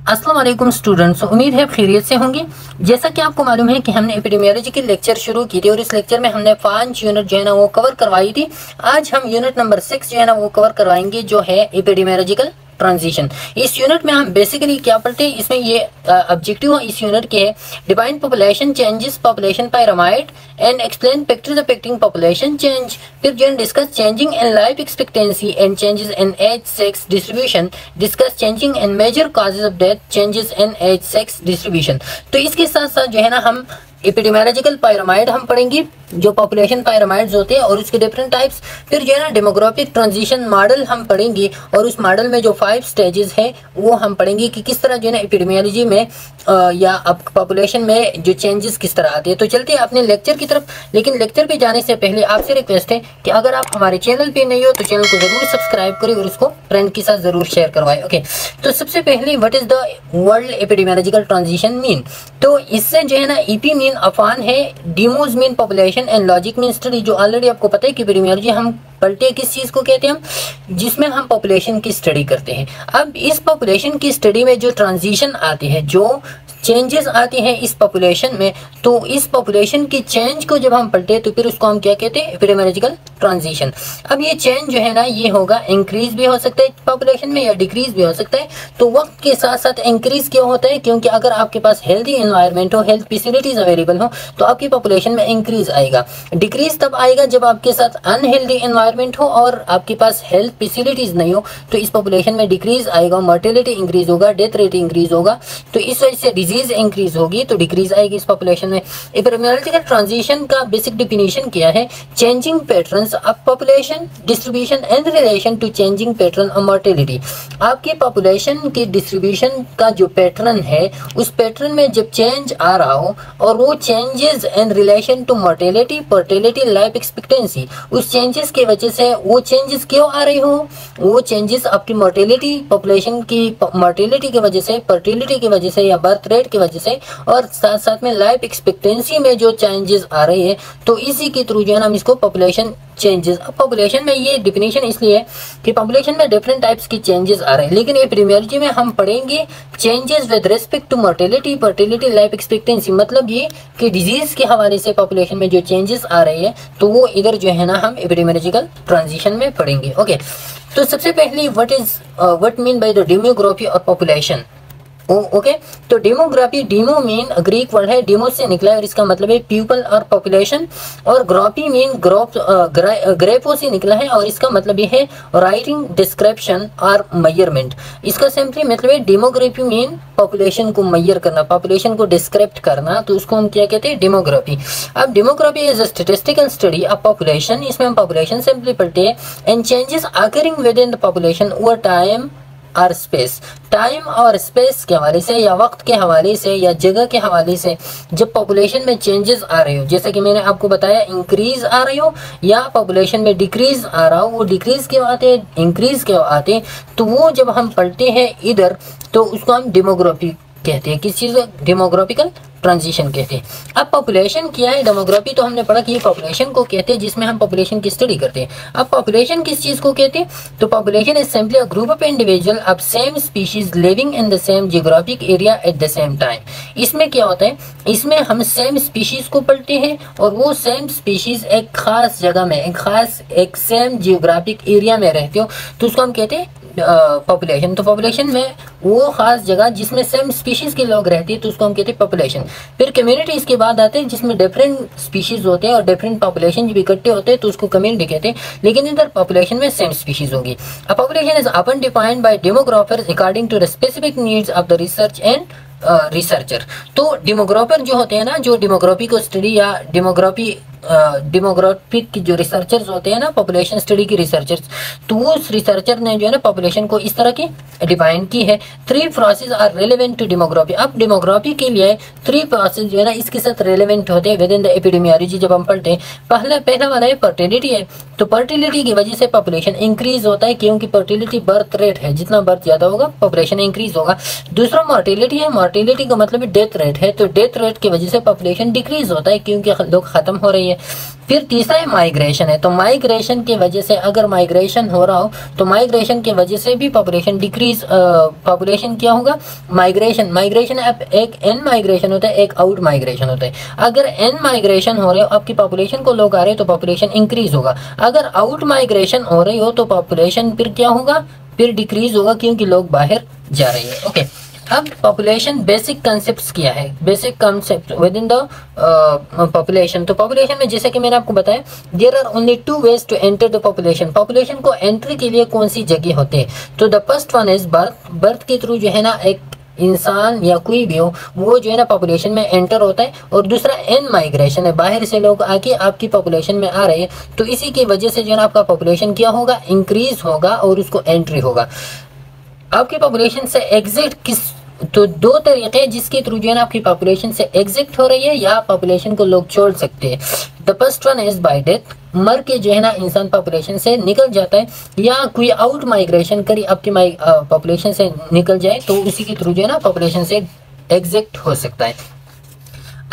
अस्सलाम वालेकुम स्टूडेंट्स, उम्मीद है खैरियत से होंगे। जैसा कि आपको मालूम है कि हमने एपिडेमियोलॉजी के लेक्चर शुरू की थी और इस लेक्चर में हमने 5 यूनिट जो है ना वो कवर करवाई थी। आज हम यूनिट नंबर 6 जो है ना वो कवर करवाएंगे, जो है एपिडेमियोलॉजिकल ट्रांजिशन। इस यूनिट में हम बेसिकली क्या पढ़ते हैं, इसमें ये ऑब्जेक्टिव इस यूनिट के है define population changes, population pyramid and explain factors affecting population change. फिर जो है discuss changing in life expectancy and changes in age sex distribution, discuss changing in major causes of death, changes in age sex distribution. तो इसके साथ साथ जो है ना हम एपिडेमियोलॉजिकल पायरामाइड हम पढ़ेंगे, जो पॉपुलेशन पायरामाइड्स होते हैं और उसके डिफरेंट टाइप्स। फिर जो है ना डेमोग्राफिक ट्रांजिशन मॉडल हम पढ़ेंगे और उस मॉडल में जो 5 स्टेजेस है वो हम पढ़ेंगे कि किस तरह जो है ना एपिडेमियोलॉजी में या अब पॉपुलेशन में जो चेंजेस किस तरह आते हैं। तो चलते हैं अपने लेक्चर की तरफ। लेकिन लेक्चर पे जाने से पहले आपसे रिक्वेस्ट है कि अगर आप हमारे चैनल पे नहीं हो तो चैनल को जरूर सब्सक्राइब करें और उसको फ्रेंड के साथ जरूर शेयर करवाएं। ओके, तो सबसे पहले what is the world epidemiological transition mean. तो इससे जो है ना ईपी मीन अफान है, demos mean population and logic mean study. जो ऑलरेडी आपको पता है कि एपिडेमियोलॉजी हम पढ़ते हैं किस चीज को कहते हैं हम, जिसमें हम पॉपुलेशन की स्टडी करते हैं। अब इस पॉपुलेशन की स्टडी में जो ट्रांजिशन आती है, जो चेंजेस आती हैं इस पॉपुलेशन में, तो इस पॉपुलेशन की चेंज को जब हम पढ़ते हैं तो फिर उसको हम क्या कहते हैं, एपिडेमियोलॉजिकल ट्रांजिशन। अब ये चेंज जो है ना ये होगा, इंक्रीज भी हो सकता है पॉपुलेशन में या डिक्रीज भी हो सकता है। तो वक्त के साथ साथ इंक्रीज क्यों होता है, क्योंकि अगर आपके पास हेल्दी एनवायरनमेंट हो, हेल्थ फैसिलिटीज अवेलेबल हो, तो आपकी पॉपुलेशन में इंक्रीज आएगा। डिक्रीज तब आएगा जब आपके साथ अनहेल्दी एनवायरनमेंट हो और आपके पास हेल्थ फैसिलिटीज नहीं हो, तो इस पॉपुलेशन में डिक्रीज आएगा, मोर्टेलिटी इंक्रीज होगा, डेथ रेट इंक्रीज होगा। तो इस वजह से डिजीज इंक्रीज होगी तो डिक्रीज आएगी इस पॉपुलेशन में। एपिडेमियोलॉजिकल ट्रांजिशन का बेसिक डेफिनेशन क्या है, changing patterns of population distribution and relation to changing pattern of mortality. आपके पॉपुलेशन के डिस्ट्रीब्यूशन का जो पैटर्न है, उस पैटर्न में जब चेंज आ रहा हो और वो changes and relation to mortality, fertility, life expectancy, उस चेंजेस की वजह से वो चेंजेस क्यों आ रही हो, वो चेंजेस आपकी मोर्टेलिटी, पॉपुलेशन की मोर्टेलिटी की वजह से, फर्टिलिटी की वजह से या बर्थ रेट की वजह से, और साथ साथ में लाइफ एक्सपेक्टेंसी में जो चेंजेस आ रहे हैं, तो इसी के थ्रू जो है ना हम इसको पॉपुलेशन चेंजेस। अब पॉपुलेशन में ये डिफिनेशन इसलिए है कि पॉपुलेशन में डिफरेंट टाइप्स की चेंजेस आ रहे हैं, लेकिन एपिडेमियोलॉजी में हम पढ़ेंगे changes with respect to mortality, fertility, life expectancy. मतलब ये कि डिजीज के हवाले से पॉपुलेशन में जो चेंजेस आ रहे हैं तो वो इधर जो है ना हम एपिडेमियोलॉजिकल ट्रांजिशन में पढ़ेंगे। ओके, तो सबसे पहले what mean by the demography और पॉपुलेशन। ओके, तो demography, demo mean Greek word है, डेमो से निकला है और इसका मतलब है पीपल और पॉपुलेशन, और ग्राफी मीन ग्रेफो से निकला है और इसका मतलब ये है राइटिंग, डिस्क्रिप्शन और मेजरमेंट। इसका सिंपली मतलब है डेमोग्राफी मीन पॉपुलेशन को मेजर करना, पॉपुलेशन को डिस्क्राइब करना, तो उसको हम क्या कहते हैं, डेमोग्राफी। अब demography is a statistical study of population. इसमें हम पॉपुलेशन सिंपली पढ़ते हैं and changes occurring with in the population over time और स्पेस। टाइम और स्पेस के हवाले से या वक्त के हवाले से या जगह के हवाले से जब पॉपुलेशन में चेंजेस आ रहे हो, जैसे कि मैंने आपको बताया इंक्रीज आ रही हो या पॉपुलेशन में डिक्रीज आ रहा हो, वो डिक्रीज क्यों आते हैं, इंक्रीज क्यों आते हैं, तो वो जब हम पढ़ते हैं इधर तो उसको हम डेमोग्राफी कहते हैं। किस चीज को, डेमोग्राफिकल ट्रांजिशन कहते हैं। अब पॉपुलेशन क्या है, डेमोग्राफी तो हमने पढ़ा कि ये पॉपुलेशन को कहते हैं जिसमें हम पॉपुलेशन की स्टडी करते हैं। अब पॉपुलेशन किस चीज को कहते हैं, तो population is simply a group of individual of same species living in the same geographic area at the same time. इसमें क्या होता है, इसमें हम सेम स्पीशीज को पढ़ते हैं और वो सेम स्पीशीज एक खास जगह में, एक सेम जियोग्राफिक एरिया में रहते हो, तो उसको हम कहते हैं पॉपुलेशन। तो पॉपुलेशन में वो खास जगह जिसमें सेम स्पीशीज के लोग रहते हैं तो उसको हम कहते हैं पॉपुलेशन। फिर कम्युनिटी इसके बाद आते हैं जिसमें डिफरेंट स्पीशीज होते हैं और डिफरेंट पॉपुलेशन जब इकट्ठे होते हैं तो उसको कम्युनिटी कहते हैं, लेकिन इधर पॉपुलेशन में सेम स्पीशीज होगी। A population is often defined by demographers according to the specific needs of the research and researcher. तो डेमोग्राफर जो होते हैं ना, जो डेमोग्राफी को स्टडी या डेमोग्राफिक की जो रिसर्चर्स होते हैं ना, पॉपुलेशन स्टडी के रिसर्चर्स, तो उस रिसर्चर ने जो है ना पॉपुलेशन को इस तरह की डिफाइन की है। 3 process are relevant to demography. अब डेमोग्राफी के लिए 3 प्रोसेस जो है ना इसके साथ रेलेवेंट होते हैं विद इन द एपिडेमियोलॉजी जब हम पढ़ते हैं। पहला वाला है फर्टिलिटी है, तो फर्टिलिटी की वजह से पॉपुलेशन इंक्रीज होता है, क्योंकि फर्टिलिटी बर्थ रेट है, जितना बर्थ ज्यादा होगा पॉपुलेशन इंक्रीज होगा। दूसरा मोर्टेलिटी है, मोर्टेलिटी का मतलब डेथ रेट है, तो डेथ रेट की वजह से पॉपुलेशन डिक्रीज होता है क्योंकि लोग खत्म हो रही है। फिर तीसरा है माइग्रेशन है, तो माइग्रेशन की वजह से अगर माइग्रेशन हो रहा हो तो माइग्रेशन की वजह से भी पॉपुलेशन डिक्रीज, पॉपुलेशन क्या होगा, माइग्रेशन अब एक इन माइग्रेशन होता है, एक आउट माइग्रेशन होता है। अगर इन माइग्रेशन हो रहे हो, आपकी पॉपुलेशन को लोग आ रहे हो तो पॉपुलेशन इंक्रीज होगा। अगर आउट माइग्रेशन हो रही हो तो पॉपुलेशन फिर क्या होगा, फिर डिक्रीज होगा, क्योंकि लोग बाहर जा रहे हैं। ओके, अब पॉपुलेशन बेसिक कंसेप्ट क्या है, basic concept within the population. तो पॉपुलेशन में जैसे कि मैंने आपको बताया, there are only two ways to enter the population. Population को एंट्री के लिए कौन सी जगह होते हैं, तो the first one is birth. Birth के थ्रू जो है ना एक इंसान या कोई भी हो वो जो है ना पॉपुलेशन में एंटर होता है, और दूसरा एन माइग्रेशन है, बाहर से लोग आके आपकी पॉपुलेशन में आ रहे हैं, तो इसी की वजह से जो है ना आपका पॉपुलेशन क्या होगा, इंक्रीज होगा और उसको एंट्री होगा। आपकी पॉपुलेशन से एग्जिट किस, तो दो तरीके हैं जिसके थ्रू जो है ना आपकी पॉपुलेशन से एग्जिट हो रही है या पॉपुलेशन को लोग छोड़ सकते हैं। The first one is by death, मर के जो है ना इंसान पॉपुलेशन से निकल जाता है, या कोई आउट माइग्रेशन करी आपकी पॉपुलेशन से निकल जाए तो उसी के थ्रू जो है ना पॉपुलेशन से एग्जिट हो सकता है।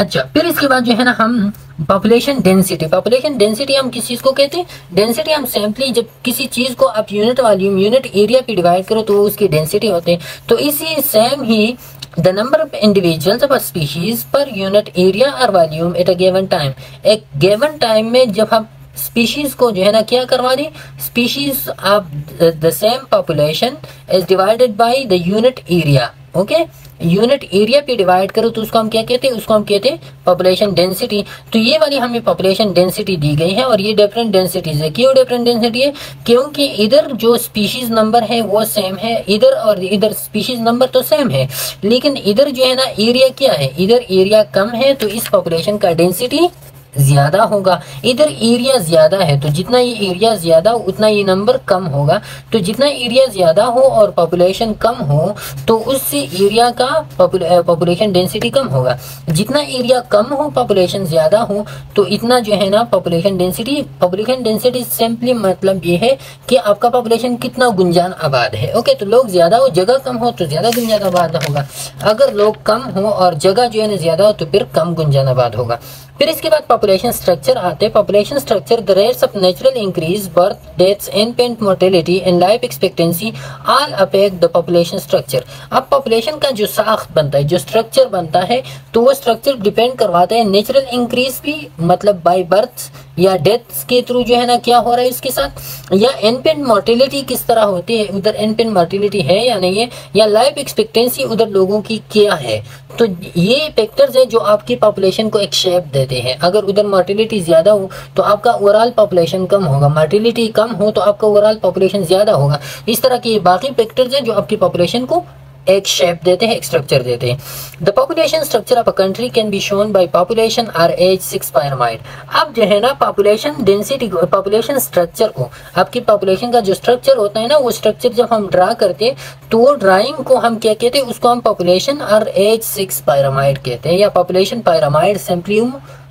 अच्छा, फिर इसके बाद जो है ना हम पॉपुलेशन डेंसिटी हम किस चीज को कहते हैं, डेंसिटी हम सिंपली जब किसी चीज को आप यूनिट वॉल्यूम यूनिट एरिया पे डिवाइड करो तो उसकी डेंसिटी होते हैं। तो इसी सेम ही the number of individuals of species per unit area और volume at a given time, एक गिवन टाइम में जब हम स्पीशीज को जो है ना क्या करवा दी, species of the same population is divided by the unit area. Okay, unit area पे डिवाइड करो तो उसको हम क्या कहते हैं, उसको हम कहते हैं पॉपुलेशन डेंसिटी। तो ये वाली हमें पॉपुलेशन डेंसिटी दी गई है, और ये डिफरेंट डेंसिटीज है। क्यों डिफरेंट डेंसिटी है, क्योंकि इधर जो स्पीशीज नंबर है वो सेम है, इधर और इधर स्पीशीज नंबर तो सेम है, लेकिन इधर जो है ना एरिया क्या है, इधर एरिया कम है, तो इस पॉपुलेशन का डेंसिटी ज्यादा होगा। इधर एरिया ज्यादा है, तो जितना ये एरिया ज्यादा हो उतना ये नंबर कम होगा। तो जितना एरिया ज्यादा हो और पॉपुलेशन कम हो तो उससे एरिया का पॉपुलेशन डेंसिटी कम होगा। जितना एरिया कम हो पॉपुलेशन ज्यादा हो तो इतना जो है ना पॉपुलेशन डेंसिटी सिंपली मतलब ये है कि आपका पॉपुलेशन कितना गुंजान आबाद है। ओके, तो लोग ज्यादा हो, जगह कम हो तो ज्यादा गुंजान आबाद होगा। अगर लोग कम हो और जगह जो है ना ज्यादा हो तो फिर कम गुंजान आबाद होगा। फिर इसके बाद पॉपुलेशन स्ट्रक्चर आते हैं। Population structure, the rates of natural increase, birth, deaths, infant mortality and life expectancy all affect the population structure. अब पॉपुलेशन का जो साख्त बनता है, जो स्ट्रक्चर बनता है, तो वो स्ट्रक्चर डिपेंड करवाता है नेचुरल इंक्रीज भी, मतलब बाय बर्थ या डेथ के थ्रू जो है ना क्या हो रहा है इसके साथ, या इन्फेंट मोर्टेलिटी किस तरह होती है, उधर इन्फेंट मोर्टेलिटी है या नहीं है, या लाइफ एक्सपेक्टेंसी उधर लोगों की क्या है। तो ये फैक्टर्स है जो आपकी पॉपुलेशन को एक शेप देते हैं। अगर उधर मोर्टेलिटी ज्यादा हो तो आपका ओवरऑल पॉपुलेशन कम होगा, मोर्टेलिटी कम हो तो आपका ओवरऑल पॉपुलेशन ज्यादा होगा। इस तरह के बाकी फैक्टर्स हैं जो आपकी पॉपुलेशन को एक शेप देते हैं, एक स्ट्रक्चर देते हैं। The population structure of a country can be shown by population और एज 6 पिरामिड। अब जो है ना पॉपुलेशन डेंसिटी को, पॉपुलेशन स्ट्रक्चर को, आपकी पॉपुलेशन का जो स्ट्रक्चर होता है ना, वो स्ट्रक्चर जब हम ड्रा करते हैं तो वो ड्राइंग को हम क्या कहते हैं, उसको हम पॉपुलेशन और एज 6 पिरामिड कहते हैं, या पॉपुलेशन पिरामिड सिंपली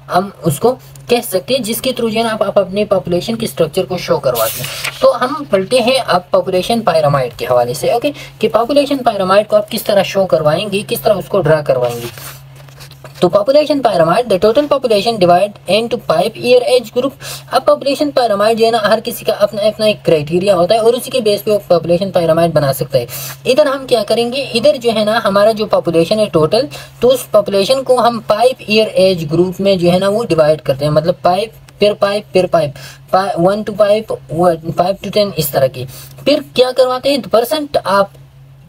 हम उसको कह सकते हैं, जिसके थ्रू जो है ना आप अपने पॉपुलेशन की स्ट्रक्चर को शो करवाते हैं। तो हम पढ़ते हैं अब पॉपुलेशन पिरामिड के हवाले से। ओके, कि पॉपुलेशन पिरामिड को आप किस तरह शो करवाएंगे, किस तरह उसको ड्रा करवाएंगे। तो population pyramid, the total population divide into 5 year age group. अब पॉपुलेशन पिरामिड जो है ना हर किसी का अपना अपना एक क्राइटेरिया होता है और उसी के बेस पे वो पॉपुलेशन पिरामिड बना सकता है। इधर हम क्या करेंगे, इधर जो है ना हमारा जो पॉपुलेशन है टोटल, तो उस पॉपुलेशन को हम 5 ईयर एज ग्रुप में जो है ना वो डिवाइड करते हैं, मतलब 5 फिर 5 फिर 5, 1 to 5, 5 to 10 इस तरह की। फिर क्या करवाते हैं, percent of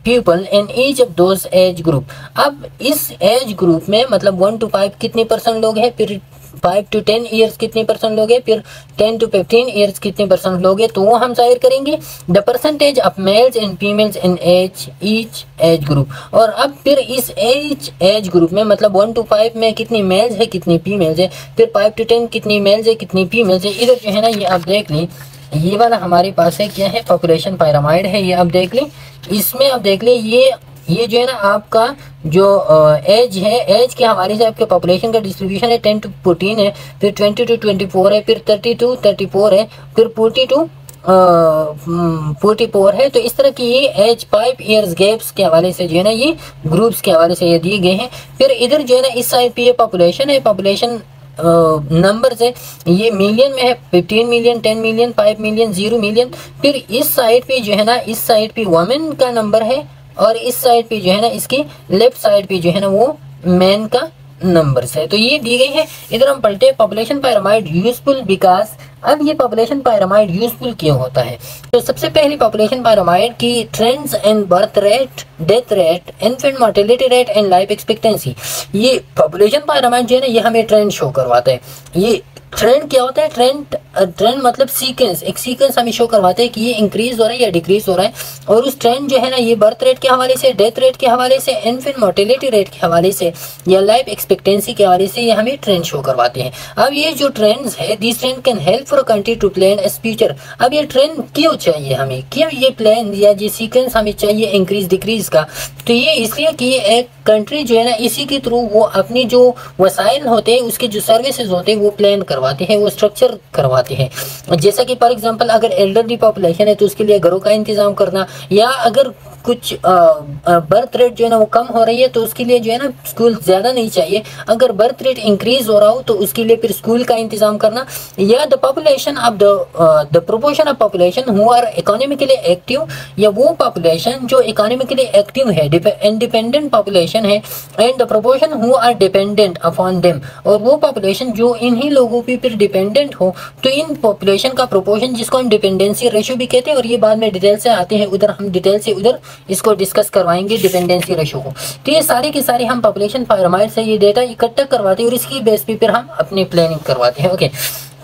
people in each of those age group. अब इस एज ग्रुप में मतलब 1 to 5 कितने परसेंट लोग हैं, फिर 5 to 10 ईयर्स कितने परसेंट लोग हैं, फिर 10 to 15 ईयर्स कितने परसेंट लोग हैं, तो वो हम जाहिर करेंगे the percentage of males and females in age each age group. और अब फिर इस एज ग्रुप में मतलब 1 to 5 में कितनी मेल्स है कितनी फीमेल्स है, फिर 5 to 10 कितनी मेल्स है कितनी फीमेल्स है। इधर जो है ना ये आप देख लें, ये वाला हमारे पास है क्या है, पॉपुलेशन पिरामिड है, ये आप देख लें। इसमें आप देख लें ये जो है ना आपका जो एज है, एज के हवाले से आपके पॉपुलेशन का डिस्ट्रीब्यूशन है 10 to 14 है, फिर 20 to 24 है, फिर 30 to 34 है, फिर 40 to 44 है। तो इस तरह की ये एज 5 ईयर्स गैप्स के हवाले से जो है ना ये ग्रुप्स के हवाले से ये दिए गए हैं। फिर इधर जो है ना इस साइड पे ये पॉपुलेशन है, पॉपुलेशन नंबर है, ये मिलियन में है, 15 मिलियन, 10 मिलियन, 5 मिलियन, 0 मिलियन। फिर इस साइड पे जो है ना, इस साइड पे वुमेन का नंबर है, और इस साइड पे जो है ना, इसकी लेफ्ट साइड पे जो है ना वो मैन का नंबर्स है। तो ये दी गई है। इधर हम पढ़ते हैं पॉपुलेशन पायरामाइड यूजफुल बिकॉज। अब ये पॉपुलेशन पायरामाइड यूजफुल क्यों होता है? तो सबसे पहले पॉपुलेशन पायरामाइड की trends and birth rate, death rate, infant mortality rate and life expectancy. ये पॉपुलेशन पायरामाइड जो है ना, ये हमें ट्रेंड शो करवाता है। ये ट्रेंड क्या होता है? ट्रेंड मतलब सीक्वेंस, एक सीक्वेंस हमें शो करवाते हैं कि ये इंक्रीज हो रहा है या डिक्रीज हो रहा है। और उस ट्रेंड जो है ना, ये बर्थ रेट के हवाले से, डेथ रेट के हवाले से, इन्फेंट मोर्टेलिटी रेट के हवाले से या लाइफ एक्सपेक्टेंसी के हवाले से ये हमें ट्रेंड शो करवाते हैं। अब ये जो ट्रेंड्स है, this trend can help for a country to plan as future. अब ये ट्रेंड क्यों चाहिए हमें, क्यों ये प्लान या ये सीक्वेंस हमें चाहिए इंक्रीज डिक्रीज का? तो ये इसलिए कि एक कंट्री जो है ना, इसी के थ्रू वो अपनी जो वसाइल होते हैं, उसके जो सर्विसेज होते हैं, वो प्लान करवाते हैं, वो स्ट्रक्चर करवाते हैं। जैसा कि फॉर एग्जांपल अगर एल्डरली पॉपुलेशन है तो उसके लिए घरों का इंतजाम करना, या अगर कुछ बर्थ रेट जो है ना वो कम हो रही है तो उसके लिए जो है ना स्कूल ज़्यादा नहीं चाहिए। अगर बर्थ रेट इंक्रीज हो रहा हो तो उसके लिए फिर स्कूल का इंतजाम करना। या the population of the proportion of population who are economically active, या वो पॉपुलेशन जो इकोनॉमिकली एक्टिव है, इंडिपेंडेंट पॉपुलेशन है, and the proportion who are dependent upon them, और वो पॉपुलेशन जो इन्हीं लोगों पे फिर डिपेंडेंट हो। तो इन पॉपुलेशन का प्रोपोर्शन, जिसको हम डिपेंडेंसी रेशियो भी कहते हैं, और ये बाद में डिटेल से आते हैं, उधर हम डिटेल से उधर इसको डिस्कस करवाएंगे डिपेंडेंसी रेशियो को। तो ये सारे के सारे हम पॉपुलेशन पायरामाइड से ये डेटा इकट्ठा करवाते हैं और इसकी बेस पे फिर हम अपनी प्लानिंग करवाते हैं। ओके,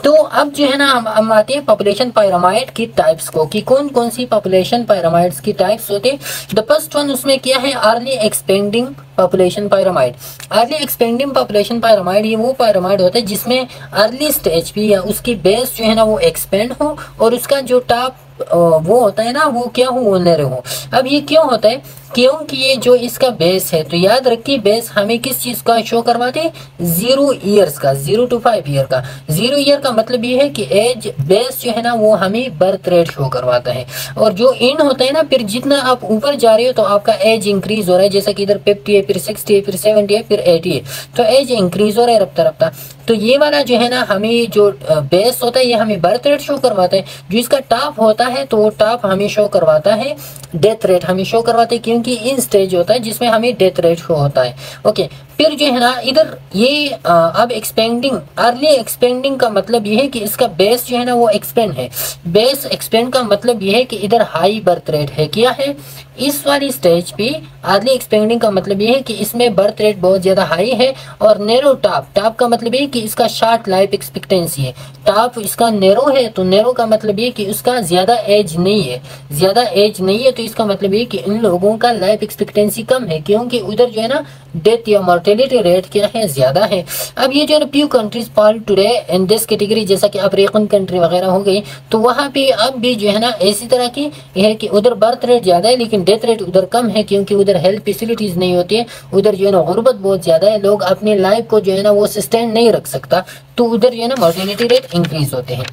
तो अब जो है ना हम आते हैं पॉपुलेशन पायरामाइड की टाइप्स को, कि कौन कौन सी पॉपुलेशन पायरामाइड्स की टाइप्स होते हैं। द फर्स्ट वन उसमें क्या है? Early expanding population pyramid. Early expanding population pyramid ये वो पायरामाइड होता है जिसमें अर्ली स्टेज पे या उसकी बेस जो है ना वो एक्सपेंड हो, और उसका जो टॉप वो होता है ना वो क्या हो? वो नैरो हो। अब ये क्यों होता है? क्योंकि ये जो इसका बेस है, तो याद रखिए बेस हमें किस चीज का शो करवाते हैं? 0 ईयर्स का, 0 to 5 ईयर का। 0 ईयर का मतलब ये है कि एज बेस जो है ना वो हमें बर्थ रेट शो करवाता है, और जो इन होता है ना, फिर जितना आप ऊपर जा रहे हो तो आपका एज इंक्रीज हो रहा है। जैसा कि इधर 50 है, फिर 60 है, फिर 70 है, फिर 80 है, तो एज इंक्रीज हो रहा है रफ्ता रफ्ता। तो ये वाला जो है ना हमें जो बेस होता है ये हमें बर्थ रेट शो करवाता है। जो इसका टॉप होता है तो वो टॉप हमें शो करवाता है डेथ रेट हमें शो करवाते हैं, क्योंकि इन स्टेज होता है जिसमें हमें डेथ रेट शो होता है। ओके, फिर जो है ना इधर ये अब एक्सपेंडिंग, अर्ली एक्सपेंडिंग का मतलब ये है कि इसका बेस जो है ना वो एक्सपेंड है। बेस एक्सपेंड का मतलब ये है कि इधर हाई बर्थ रेट है। क्या है? इस वाली स्टेज पे अर्ली एक्सपेंडिंग का मतलब ये है कि इसमें बर्थ रेट बहुत ज्यादा हाई है। और नैरो टॉप, टॉप का मतलब ये है कि इसका शॉर्ट लाइफ एक्सपेक्टेंसी है। टॉप इसका नैरो है, तो नैरो का मतलब ये कि उसका ज्यादा एज नहीं है, ज्यादा एज नहीं है, तो इसका मतलब ये कि इन लोगों का लाइफ एक्सपेक्टेंसी कम है, क्योंकि उधर जो है ना डेथ या मोर्टेलिटी रेट क्या है? ज्यादा है। अब ये जो है ना few countries fall today in this category, जैसा कि अफ्रीकन कंट्री वगैरह हो गई, तो वहाँ पे अब भी जो है ना इसी तरह की है कि उधर बर्थ रेट ज्यादा है लेकिन डेथ रेट उधर कम है, क्योंकि उधर हेल्थ फैसिलिटीज नहीं होती है। उधर जो है ना गुर्बत बहुत ज्यादा है, लोग अपनी लाइफ को जो है ना वो सस्टेन नहीं रख सकता, तो उधर जो है ना मोर्टेलिटी रेट इंक्रीज होते हैं।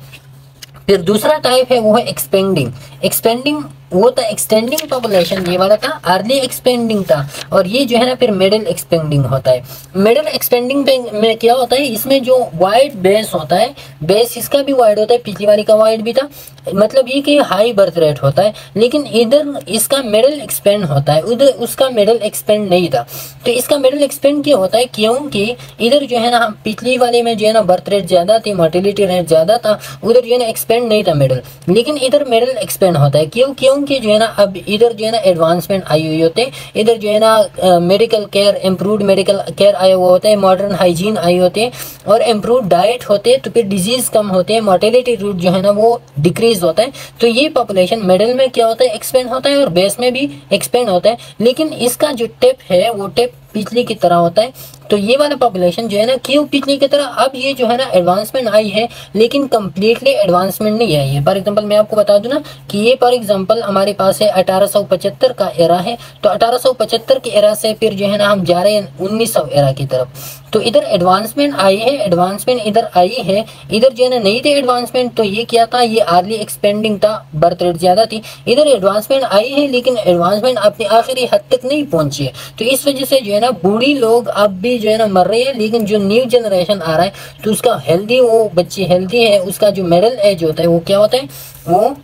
फिर दूसरा टाइप है वो है एक्सपेंडिंग। एक्सपेंडिंग वो था एक्सटेंडिंग पॉपुलेशन, ये वाला था अर्ली एक्सपेंडिंग था, और ये जो है ना फिर मिडिल एक्सपेंडिंग होता है। मिडिल एक्सपेंडिंग में क्या होता है? इसमें जो वाइड बेस होता है, बेस इसका भी वाइड होता है, पिछली वाली का वाइड भी था, मतलब ये कि हाई बर्थ रेट होता है, लेकिन इधर इसका मिडिल एक्सपेंड होता है, उधर उसका मिडिल एक्सपेंड नहीं था। तो इसका मिडिल एक्सपेंड क्यों होता है? क्योंकि इधर जो है ना पिछली वाले में जो है ना बर्थ रेट ज्यादा थी, मोर्टेलिटी रेट ज्यादा था, उधर जो है ना एक्सपेंड नहीं था मिडिल, लेकिन इधर मिडिल एक्सपेंड होता है। क्योंकि जो है ना अब इधर जो है ना एडवांसमेंट आई हुई होते हैं, इधर जो है ना medical care, improved medical care आया हुआ होता है, मॉडर्न हाइजीन आई होते हैं, और इम्प्रूव्ड डाइट होते हैं, तो फिर डिजीज कम होते हैं, मोर्टेलिटी रेट जो है ना वो डिक्रीज होता है। तो ये पॉपुलेशन मिडिल में क्या होता है? एक्सपेंड होता है, और बेस में भी एक्सपेंड होता है, लेकिन इसका जो टिप है वो टिप पिछली की तरह होता है। तो ये वाला पॉपुलेशन जो है ना क्यों पिछली की तरह? अब ये जो है ना एडवांसमेंट आई है, लेकिन कम्प्लीटली एडवांसमेंट नहीं आई है। फॉर एग्जांपल मैं आपको बता दूं ना कि ये फॉर एग्जांपल हमारे पास है 1875 का एरा है, तो 1875 के एरा से फिर जो है ना हम जा रहे हैं 1900 एरा की तरफ। तो इधर एडवांसमेंट आई है, एडवांसमेंट इधर आई है, इधर जो है ना नहीं थे एडवांसमेंट, तो ये क्या था? ये अर्ली एक्सपेंडिंग था, बर्थ रेट ज्यादा थी। इधर एडवांसमेंट आई है, लेकिन एडवांसमेंट अपनी आखिरी हद तक नहीं पहुंची है, तो इस वजह से जो है ना बूढ़ी लोग अब भी फैमिली जो है ना मर रही है, लेकिन जो न्यू जनरेशन आ रहा है तो उसका हेल्दी, वो बच्चे हेल्दी है, उसका जो मिडिल एज होता है वो क्या होता है, वो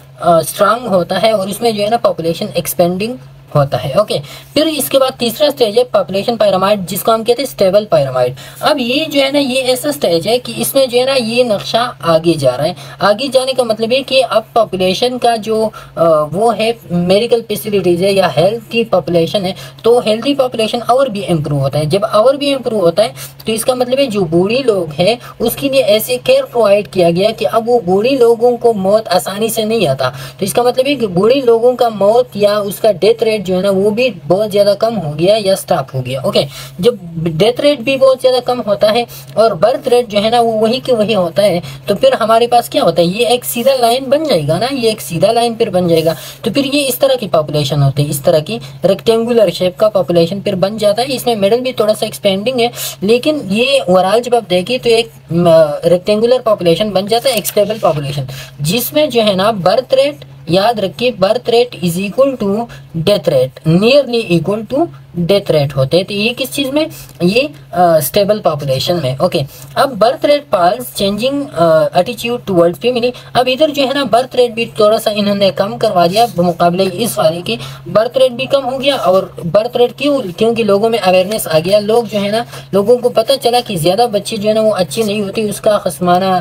स्ट्रांग होता है और उसमें जो है ना पॉपुलेशन एक्सपेंडिंग होता है। ओके, फिर इसके बाद तीसरा स्टेज है पॉपुलेशन पिरामिड, जिसको हम कहते हैं स्टेबल पिरामिड। अब ये जो है ना ये ऐसा स्टेज है कि इसमें जो है ना ये नक्शा आगे जा रहा है। आगे जाने का मतलब है कि अब पॉपुलेशन का जो वो है मेडिकल फैसिलिटीज है या हेल्थ की पॉपुलेशन है, तो हेल्थी पॉपुलेशन और भी इम्प्रूव होता है। जब और भी इम्प्रूव होता है तो इसका मतलब है जो बूढ़ी लोग हैं उसके लिए ऐसे केयर प्रोवाइड किया गया कि अब वो बूढ़ी लोगों को मौत आसानी से नहीं आता। तो इसका मतलब है कि बूढ़ी लोगों का मौत या उसका डेथ रेट जो है ना वो भी बहुत ज्यादा कम हो गया या स्टॉप हो गया। ओके, जब डेथ रेट भी बहुत ज्यादा कम होता है और बर्थ रेट जो है ना वो वही के वही होता है, तो फिर हमारे पास क्या होता है, ये एक सीधा लाइन बन जाएगा ना, ये एक सीधा लाइन फिर बन जाएगा। तो फिर ये इस तरह की पॉपुलेशन होती है, इस तरह की रेक्टेंगुलर शेप का पॉपुलेशन फिर बन जाता है। इसमें मिडल भी थोड़ा सा एक्सपेंडिंग है, लेकिन ये ओवरऑल जब आप देखिए तो एक रेक्टेंगुलर पॉपुलेशन बन जाता है, एक स्टेबल पॉपुलेशन, जिसमें जो है ना बर्थ रेट, याद रखिए birth rate is equal to death rate, nearly equal to death rate होते हैं। तो ये किस चीज में, ये स्टेबल पॉपुलेशन में। ओके, अब birth rate falls changing attitude towards family. अब इधर जो है ना बर्थ रेट भी थोड़ा सा इन्होंने कम करवा दिया मुकाबले इस वाले के, बर्थ रेट भी कम हो गया। और बर्थ रेट क्यों, क्योंकि लोगों में अवेयरनेस आ गया, लोग जो है ना, लोगों को पता चला कि ज्यादा बच्चे जो है ना वो अच्छी नहीं होती, उसका खसमाना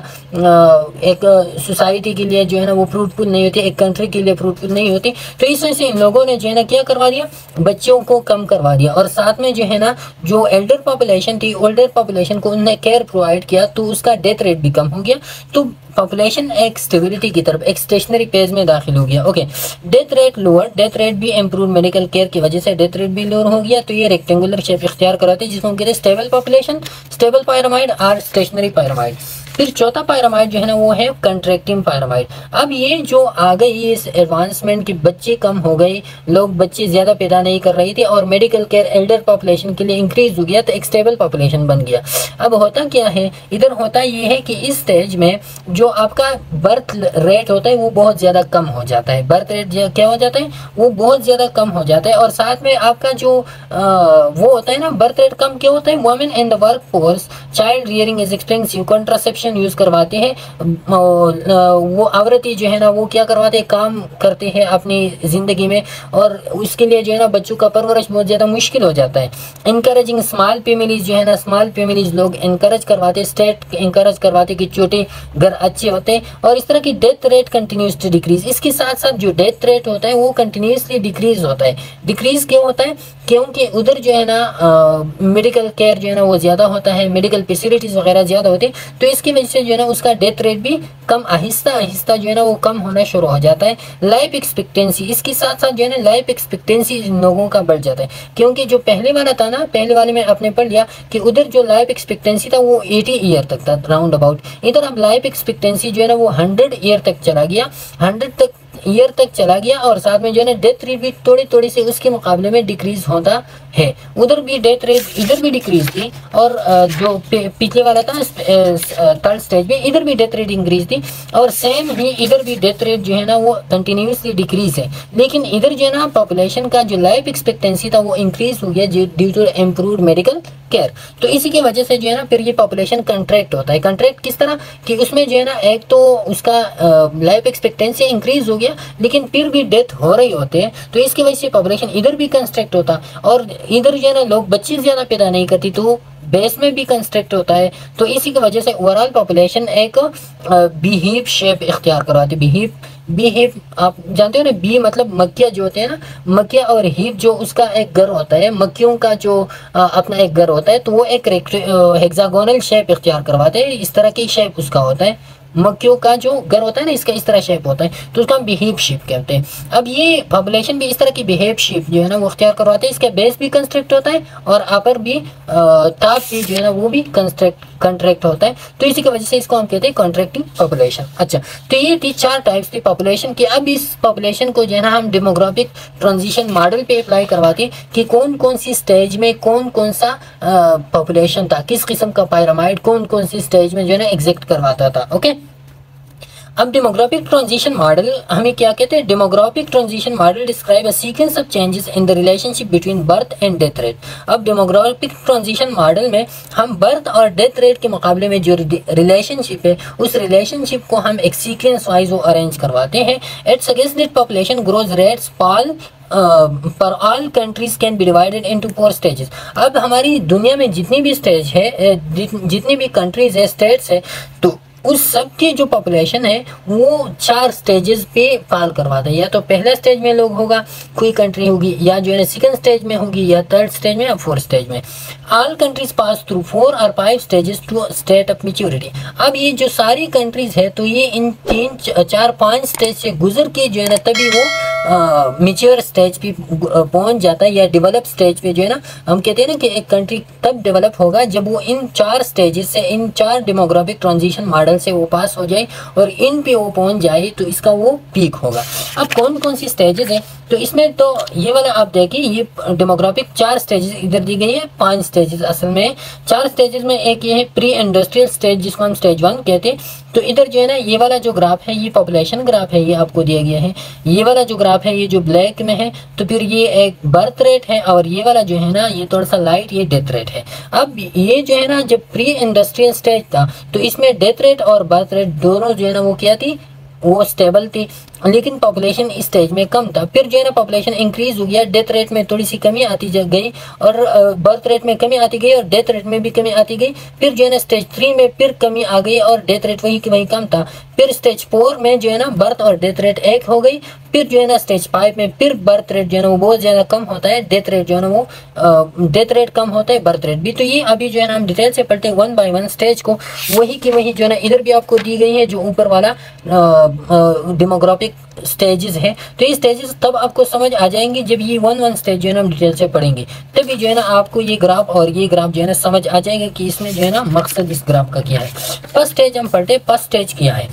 एक सोसाइटी के लिए जो है ना वो फ्रूटफुल नहीं होती, एक कंट्री के लिए फ्रूटफुल नहीं होती। तो इस वजह से इन लोगों ने जो है ना क्या करवा दिया, बच्चों को कम करवा दिया। और साथ में जो है ना जो एल्डर पॉपुलेशन थी, ओल्डर पॉपुलेशन को उन्होंने केयर प्रोवाइड किया, तो उसका डेथ रेट भी कम हो गया। तो पॉपुलेशन एक स्टेबिलिटी की तरफ, एक स्टेशनरी फेज में दाखिल हो गया। Okay, death rate lower, death rate भी इम्प्रूव मेडिकल केयर की वजह से डेथ रेट भी लोअर हो गया। तो ये रेक्टेंगुलर शेप इख्तियार कराते हैं, जिसको हम कहते हैं स्टेबल पॉपुलेशन, स्टेबल पिरामिड और स्टेशनरी पिरामिड। फिर चौथा पिरामिड जो है ना वो है कंट्रैक्टिंग पिरामिड। अब ये जो आ गई इस एडवांसमेंट की, बच्चे कम हो गए, लोग बच्चे ज्यादा पैदा नहीं कर रहे थे और मेडिकल केयर एल्डर पॉपुलेशन के लिए इंक्रीज हो गया, तो एक स्टेबल पॉपुलेशन बन गया। अब होता क्या है, इधर होता ये है कि इस स्टेज में जो आपका बर्थ रेट होता है वो बहुत ज्यादा कम हो जाता है, बर्थ रेट क्या हो जाता है, वो बहुत ज्यादा कम हो जाता है। और साथ में आपका जो वो होता है ना, बर्थ रेट कम क्या होता है, women in the work force, child rearing is expensive, contraception use करवाते हैं, वो औरतें जो है ना वो क्या करवाते हैं, काम करते हैं अपनी जिंदगी में, और उसके लिए जो है ना बच्चों का परवरिश बहुत ज्यादा मुश्किल हो जाता है। इनकरेजिंग स्मॉल फैमिलीज जो है ना, स्मॉल फैमिलीज लोग इनकरेज करवाते, स्टेट इनकरेज करवाते कि छोटे घर अच्छे होते हैं। और इस तरह की death rate continues to decrease, इसके साथ साथ जो डेथ रेट होता है वो कंटिन्यूसली डिक्रीज होता है। डिक्रीज क्यों होता है, क्योंकि उधर जो है ना मेडिकल केयर जो है ना वो ज्यादा होता है, मेडिकल फैसिलिटीज वगैरह ज्यादा होती है, तो इसकी वजह से जो है ना उसका डेथ रेट भी कम, आहिस्ता आहिस्ता जो है ना वो कम होना शुरू हो जाता है। लाइफ एक्सपेक्टेंसी, इसके साथ साथ जो है ना लाइफ एक्सपेक्टेंसी इन लोगों का बढ़ जाता है, क्योंकि जो पहले वाला था ना, पहले वाले में आपने पढ़ लिया कि उधर जो लाइफ एक्सपेक्टेंसी था वो 80 ईयर तक था राउंड अबाउट, इधर अब लाइफ एक्सपेक्टेंसी जो है ना वो 100 ईयर तक चला गया, 100 ईयर तक चला गया। और साथ में जो है ना डेथ रेट भी थोड़ी थोड़ी से उसके मुकाबले में डिक्रीज होता है। उधर भी डेथ रेट इधर भी डिक्रीज थी, और जो पिछले वाला था थर्ड स्टेज में, इधर भी डेथ रेट इंक्रीज थी, और सेम ही इधर भी डेथ रेट जो है ना वो कंटिन्यूसली डिक्रीज है। लेकिन इधर जो है ना पॉपुलेशन का जो लाइफ एक्सपेक्टेंसी था वो इंक्रीज हो गया due to improved medical care. तो इसी की वजह से जो है ना फिर ये पॉपुलेशन कंट्रैक्ट होता है। कंट्रैक्ट किस तरह कि उसमें जो है ना एक तो उसका लाइफ एक्सपेक्टेंसी इंक्रीज हो गया, लेकिन फिर भी डेथ हो रही होते हैं, तो इसकी वजह से पॉपुलेशन इधर भी कंस्ट्रक्ट होता, और इधर जो है ना लोग बच्चे ज्यादा पैदा नहीं करती, तो बेस में भी कंस्ट्रक्ट होता है। तो इसी की वजह से ओवरऑल पॉपुलेशन एक बिहेव शेप इख्तियार करवाती है। बिहेव आप जानते हो ना, बी मतलब मक्खियाँ जो होते हैं ना, मक्खियाँ, और हीप जो उसका एक घर होता है, मक्खियों का जो अपना एक घर होता है, तो वो एक हेक्सागोनल शेप इख्तियार करवाते हैं, इस तरह की शेप उसका होता है। मक्खियों का जो घर होता है ना, इसका इस तरह शेप होता है, तो उसका हम बिहेव शेप कहते हैं। अब ये पॉपुलेशन भी इस तरह की बिहेव शेप जो है ना वो अख्तियार करवाते हैं, इसका बेस भी कंस्ट्रक्ट होता है और अपर भी टॉप भी जो है ना वो भी कंट्रैक्ट होता है। तो इसी की वजह से इसको हम कहते हैं कॉन्ट्रैक्टिंग पॉपुलेशन। अच्छा, तो ये थी 4 टाइप्स थी पॉपुलेशन की। अब इस पॉपुलेशन को जो है ना हम डेमोग्राफिक ट्रांजिशन मॉडल पे अप्लाई करवाते हैं कि कौन कौन सी स्टेज में कौन कौन सा पॉपुलेशन था, किस किस्म का पिरामिड कौन कौन सी स्टेज में जो है ना एग्जिस्ट करवाता था। ओके, अब डेमोग्राफिक ट्रांजिशन मॉडल हमें क्या कहते हैं? Demographic transition model describe a sequence of changes in the relationship between birth and death rate. अब डेमोग्राफिक ट्रांजिशन मॉडल में हम बर्थ और डेथ रेट के मुकाबले में जो रिलेशनशिप है उस रिलेशनशिप को हम एक सीक्वेंस वाइज वो अरेंज करवाते हैं। It suggest that population growth rates fall पर all countries can be divided into 4 stages. अब हमारी दुनिया में जितनी भी स्टेज है, जितनी भी कंट्रीज है, स्टेट्स है, तो उस सब की जो पॉपुलेशन है वो 4 स्टेजेस पे फॉल करवाता है। या तो पहला स्टेज में लोग होगा, कोई कंट्री होगी, या जो है सेकंड स्टेज में होगी, या थर्ड स्टेज में, या फोर्थ स्टेज में। ऑल कंट्रीज पास थ्रू 4 और 5 stages to state of maturity. अब ये जो सारी कंट्रीज है तो ये इन 3, 4, 5 स्टेज से गुजर के जो है ना तभी वो मैच्योर स्टेज पे पहुंच जाता है, या डेवलप स्टेज पे जो है ना हम कहते हैं ना कि एक कंट्री तब डेवलप होगा जब वो इन 4 स्टेजेस से, इन 4 डेमोग्राफिक ट्रांजिशन मॉडल से वो पास हो जाए और इन पे वो पहुंच जाए तो इसका वो पीक होगा। अब कौन कौन सी स्टेजेस है? तो इसमें तो ये वाला आप देखिए, ये डेमोग्राफिक 4 स्टेजेस इधर दी गई है, 5 स्टेजेस असल में 4 स्टेजेस में। एक ये है प्री इंडस्ट्रियल स्टेज जिसको हम स्टेज 1 कहते हैं। तो इधर जो है ना ये वाला जो ग्राफ है ये पॉपुलेशन ग्राफ है, ये आपको दिया गया है। ये वाला जो ग्राफ है ये जो ब्लैक में है, तो फिर ये एक बर्थ रेट है, और ये वाला जो है ना ये थोड़ा सा लाइट, ये डेथ रेट है। अब ये जो है ना जब प्री इंडस्ट्रियल स्टेज था तो इसमें डेथ रेट और बर्थ रेट दोनों जो है ना वो क्या थी, वो स्टेबल थी, लेकिन पॉपुलेशन इस स्टेज में कम था। फिर जो है ना पॉपुलेशन इंक्रीज हो गया, डेथ रेट में थोड़ी सी कमी आती गई, और बर्थ रेट में कमी आती गई, और डेथ रेट में भी कमी आती गई। फिर जो है ना स्टेज 3 में फिर कमी आ गई और डेथ रेट वही कम था। फिर स्टेज 4 में जो है ना बर्थ और डेथ रेट एक हो गई। फिर जो है ना स्टेज 5 में फिर बर्थ रेट जो है ना वो बहुत ज़्यादा कम होता है, डेथ रेट जो है ना वो डेथ रेट कम होता है, बर्थ रेट भी। तो ये अभी जो है ना हम डिटेल से पढ़ते हैं 1 बाय 1 स्टेज को, वही की वही जो है ना इधर भी आपको दी गई है, जो ऊपर वाला डेमोग्राफिक स्टेजेस है। तो ये स्टेजेस तब आपको समझ आ जाएंगे जब ये 1 स्टेज जो है ना हम डिटेल से पढ़ेंगे, तभी जो है ना आपको ये ग्राफ और ये ग्राफ जो है ना समझ आ जाएगा कि इसमें जो है ना मकसद इस ग्राफ का क्या है। फर्स्ट स्टेज हम पढ़ते हैं, फर्स्ट स्टेज क्या है।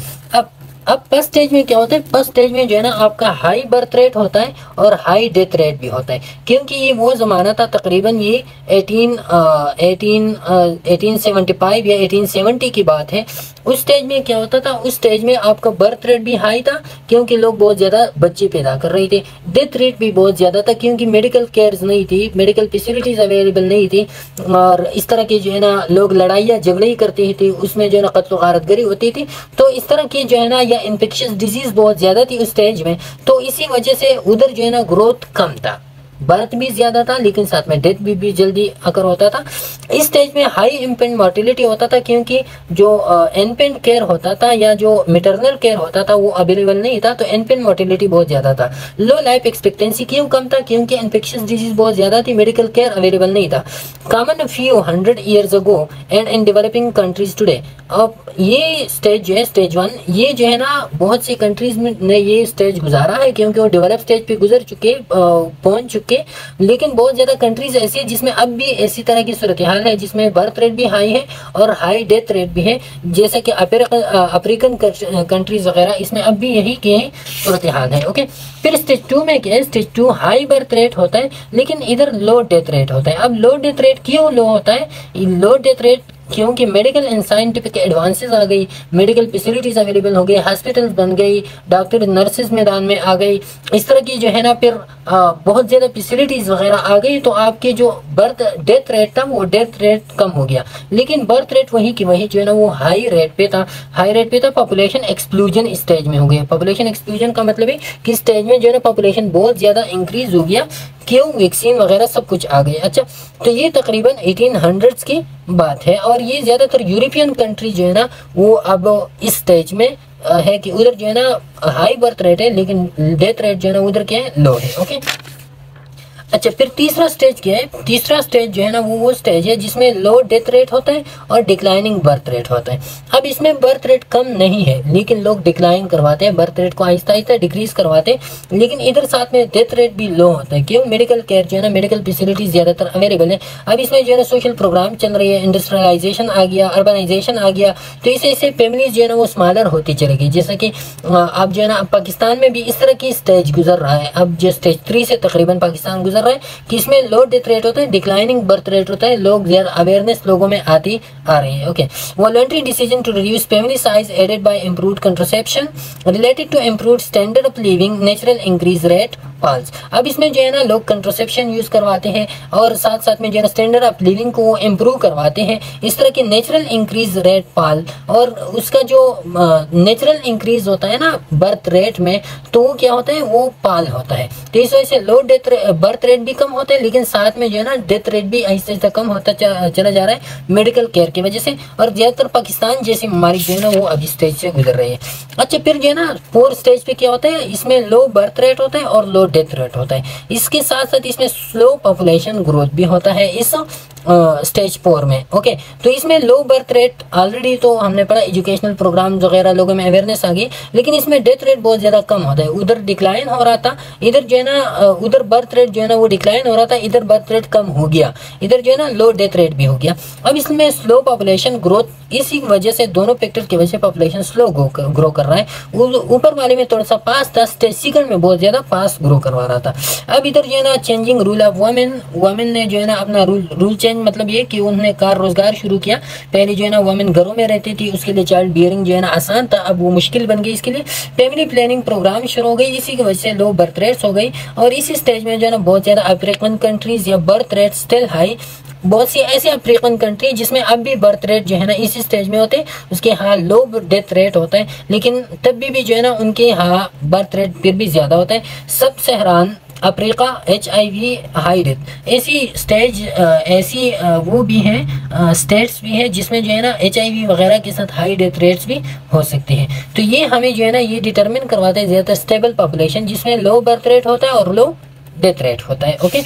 अब फर्स्ट स्टेज में क्या होता है? फर्स्ट स्टेज में जो है ना आपका हाई बर्थ रेट होता है और हाई डेथ रेट भी होता है, क्योंकि ये वो ज़माना था, तकरीबन ये 1875 या 1870 की बात है। उस स्टेज में क्या होता था? उस स्टेज में आपका बर्थ रेट भी हाई था क्योंकि लोग बहुत ज़्यादा बच्चे पैदा कर रहे थे। डेथ रेट भी बहुत ज़्यादा था क्योंकि मेडिकल केयर्स नहीं थी, मेडिकल फैसिलिटीज़ अवेलेबल नहीं थी, और इस तरह की जो है ना लोग लड़ाइयाँ झगड़े ही करते थे, उसमें जो है ना कत्ल गारतगरी होती थी। तो इस तरह की जो है ना या इन्फेक्शियस डिजीज बहुत ज़्यादा थी उस स्टेज में, तो इसी वजह से उधर जो है ना ग्रोथ कम था, बर्थ भी ज़्यादा था लेकिन साथ में डेथ भी जल्दी अकर होता था। इस स्टेज में हाई इन्फेंट मोर्टिलिटी होता था क्योंकि जो इन्फेंट केयर होता था या जो मैटरनल केयर होता था वो अवेलेबल नहीं था, तो इन्फेंट मोर्टिलिटी बहुत ज़्यादा था। लो लाइफ एक्सपेक्टेंसी क्यों कम था? क्योंकि इन्फेक्शियस डिजीज बहुत ज़्यादा थी, मेडिकल केयर अवेलेबल नहीं था। Common few 100 years ago and in developing countries today. अब ये स्टेज जो है स्टेज 1, ये जो है ना बहुत सी कंट्रीज में ने ये स्टेज गुजारा है क्योंकि वो डेवलप स्टेज पे गुजर चुके, पहुंच चुके। लेकिन बहुत ज़्यादा कंट्रीज ऐसी है जिसमें अब भी ऐसी तरह की सूरत हाल है जिसमें बर्थ रेट भी हाई है और हाई डेथ रेट भी है, जैसे कि अफ्रीकन कंट्रीज वगैरह, इसमें अब भी यही की सूरत हाल है। ओके, फिर स्टेज 2 में क्या है? स्टेज 2 हाई बर्थ रेट होता है लेकिन इधर लो डेथ रेट होता है। अब लो डेथ रेट क्यों लो होता है? लो डेथ रेट क्योंकि मेडिकल एंड साइंटिफिक एडवांसेस आ गई, मेडिकल फैसिलिटीज अवेलेबल हो गई, हॉस्पिटल्स बन गई, डॉक्टर नर्सेज मैदान में आ गई, इस तरह की जो है ना फिर बहुत ज़्यादा फैसिलिटीज़ वगैरह आ गई, तो आपके जो बर्थ डेथ रेट था वो डेथ रेट कम हो गया, लेकिन बर्थ रेट वही की वही जो है ना वो हाई रेट पे था, हाई रेट पे था। पॉपुलेशन एक्सप्लोजन स्टेज में हो गया। पॉपुलेशन एक्सप्लोजन का मतलब है कि स्टेज में जो है ना पॉपुलेशन बहुत ज़्यादा इंक्रीज हो गया, क्यों? वैक्सीन वगैरह सब कुछ आ गए। अच्छा, तो ये तकरीबन 1800s की बात है, और ये ज़्यादातर यूरोपियन कंट्री जो है ना वो अब इस स्टेज में है कि उधर जो है ना हाई बर्थ रेट है लेकिन डेथ रेट जो है ना उधर क्या है? लो है। ओके, अच्छा, फिर तीसरा स्टेज क्या है? तीसरा स्टेज जो है ना वो स्टेज है जिसमें लो डेथ रेट होता है और डिक्लाइनिंग बर्थ रेट होता है। अब इसमें बर्थ रेट कम नहीं है लेकिन लोग डिक्लाइन करवाते हैं, बर्थ रेट को आहिस्ता आहिस्ता डिक्रीज करवाते हैं, लेकिन इधर साथ में डेथ रेट भी लो होता है। क्यों? मेडिकल केयर जो है ना, मेडिकल फैसिलिटीज ज़्यादातर अवेलेबल है। अब इसमें जो है ना सोशल प्रोग्राम चल रही है, इंडस्ट्रियलाइजेशन आ गया, अर्बनाइजेशन आ गया, तो इससे फैमिलीज जो है ना वो स्मॉलर होती चलेगी। जैसा कि अब जो है ना पाकिस्तान में भी इस तरह की स्टेज गुजर रहा है। अब जो स्टेज 3 से तकरीबन पाकिस्तान गुजर गुजर रहा है कि इसमें लो डेथ रेट होता है, डिक्लाइनिंग बर्थ रेट होता है, लोग ज्यादा अवेयरनेस लोगों में आती आ रही है। Okay, voluntary decision to reduce family size aided by improved contraception related to improved standard of living natural increase rate falls. अब इसमें जो है ना लोग कंट्रासेप्शन यूज करवाते हैं और साथ साथ में जो है स्टैंडर्ड ऑफ लिविंग को इम्प्रूव करवाते हैं। इस तरह के नेचुरल इंक्रीज रेट पाल और उसका जो नेचुरल इंक्रीज होता है ना बर्थ रेट में, तो वो क्या होता है, वो पाल होता है। तो इस वजह से लो डेथ बर्थ रेट भी कम होता है, लेकिन साथ में जो है ना डेथ रेट भी ऐसे ऐसे कम होता चला जा रहा है मेडिकल केयर की वजह से। और ज्यादातर पाकिस्तान जैसी बीमारी जो है ना वो अभी स्टेज से गुजर रही है। अच्छा, फिर जो है ना 4 स्टेज पे क्या होता है, इसमें लो बर्थ रेट होता है और लो डेथ रेट होता है। इसके साथ साथ इसमें स्लो पॉपुलेशन ग्रोथ भी होता है इस स्टेज 4 में। ओके, तो इसमें लो बर्थ रेट ऑलरेडी तो हमने पढ़ा, एजुकेशनल प्रोग्राम वगैरह लोगों में अवेयरनेस आ गई, लेकिन इसमें डेथ रेट बहुत ज्यादा कम होता है। उधर डिक्लाइन हो रहा था, इधर जो है ना उधर बर्थ रेट जो है ना वो डिक्लाइन हो रहा था, इधर बर्थ रेट कम हो गया, इधर जो है ना लो डेथ रेट भी हो गया। अब इसमें स्लो पॉपुलेशन ग्रोथ, इसी वजह से दोनों फैक्टर की वजह से पॉपुलेशन स्लो ग्रो कर रहा है। ऊपर वाले में थोड़ा सा फास्ट था, स्टेज सेकंड में बहुत ज्यादा फास्ट ग्रो करवा रहा था। अब इधर जो है ना चेंजिंग रूल ऑफ वुमेन ने जो है ना अपना रूल चेंज, मतलब ये कि उन्होंने कार रोजगार शुरू किया। पहले जो है ना वुमेन घरों में रहती थी, उसके लिए चाइल्ड बियरिंग जो है ना आसान था, अब वो मुश्किल बन गई। इसके लिए फैमिली प्लानिंग प्रोग्राम शुरू हो गई, इसी की वजह से लो बर्थ रेट्स हो गई। और इसी स्टेज में जो है ना बहुत ज्यादा अफ्रीकन कंट्रीज या बर्थ रेट स्टिल हाई, बहुत सी ऐसी अफ्रीकन कंट्री जिसमें अब भी बर्थ रेट जो है ना इसी स्टेज में होते हैं, उसके यहाँ लो डेथ रेट होता है, लेकिन तब भी जो है ना उनके यहाँ बर्थ रेट फिर भी ज्यादा होता है। सबसे हैरान अफ्रीका HIV हाई डेथ, ऐसी स्टेज ऐसी वो भी हैं स्टेट्स भी हैं जिसमें जो है ना HIV वगैरह के साथ हाई डेथ रेट्स भी हो सकते हैं। तो ये हमें जो है ना ये डिटरमिन करवाता है ज्यादा स्टेबल पॉपुलेशन जिसमें लो बर्थ रेट होता है और लो डेथ रेट होता है। ओके,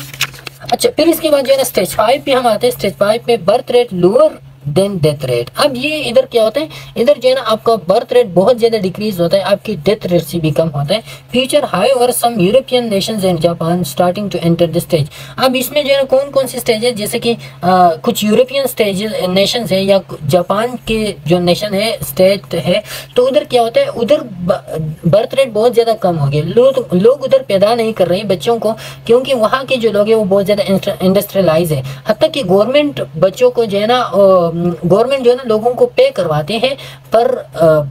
अच्छा, फिर इसके बाद जो है ना स्टेज 5 पे हम आते हैं। स्टेज 5 में birth rate lower than death rate. अब ये इधर क्या होता है, इधर जो है ना आपका बर्थ रेट बहुत ज्यादा डिक्रीज होता है, आपकी डेथ रेट से भी कम होता है। फ्यूचर हाई और some European nations and Japan starting to enter the stage. अब इसमें जो है ना कौन कौन सी स्टेज है, जैसे कि कुछ यूरोपियन स्टेज नेशंस है या जापान के जो नेशन है स्टेट है, तो उधर क्या होता है, उधर बर्थ रेट बहुत ज्यादा कम हो गया। लोग उधर पैदा नहीं कर रहे बच्चों को, क्योंकि वहाँ के जो लोग है वो बहुत ज्यादा इंडस्ट्रियलाइज है। हत्ता कि गवर्नमेंट बच्चों को जो है ना गवर्नमेंट जो है ना लोगों को पे करवाते हैं पर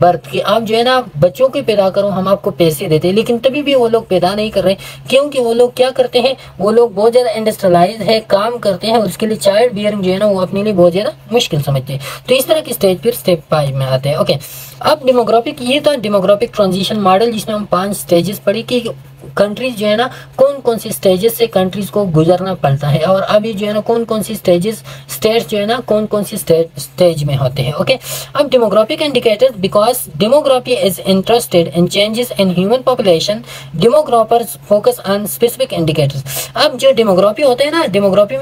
बर्थ की, आप जो है ना बच्चों के पैदा करो, हम आपको पैसे देते हैं, लेकिन तभी भी वो लोग पैदा नहीं कर रहे, क्योंकि वो लोग क्या करते हैं, वो लोग बहुत ज्यादा इंडस्ट्रियलाइज है, काम करते हैं और उसके लिए चाइल्ड बियरिंग जो है ना वो अपने लिए बहुत ज्यादा मुश्किल समझते हैं। तो इस तरह की स्टेज फिर स्टेप 5 में आते हैं। ओके, अब डेमोग्राफिक, ये था डेमोग्राफिक ट्रांजिशन मॉडल जिसमें हम 5 स्टेजेस पढ़ी कि कंट्रीज जो है ना कौन कौन सी स्टेजेस से कंट्रीज को गुजरना पड़ता है, और अभी जो है ना कौन कौन सी स्टेट्स जो है ना कौन कौन सी स्टेज में होते हैं। ओके, अब demographic indicators, because demography is interested in changes in human population, demographers focus on specific indicators. अब जो डेमोग्राफी होते हैं ना, डेमोग्राफी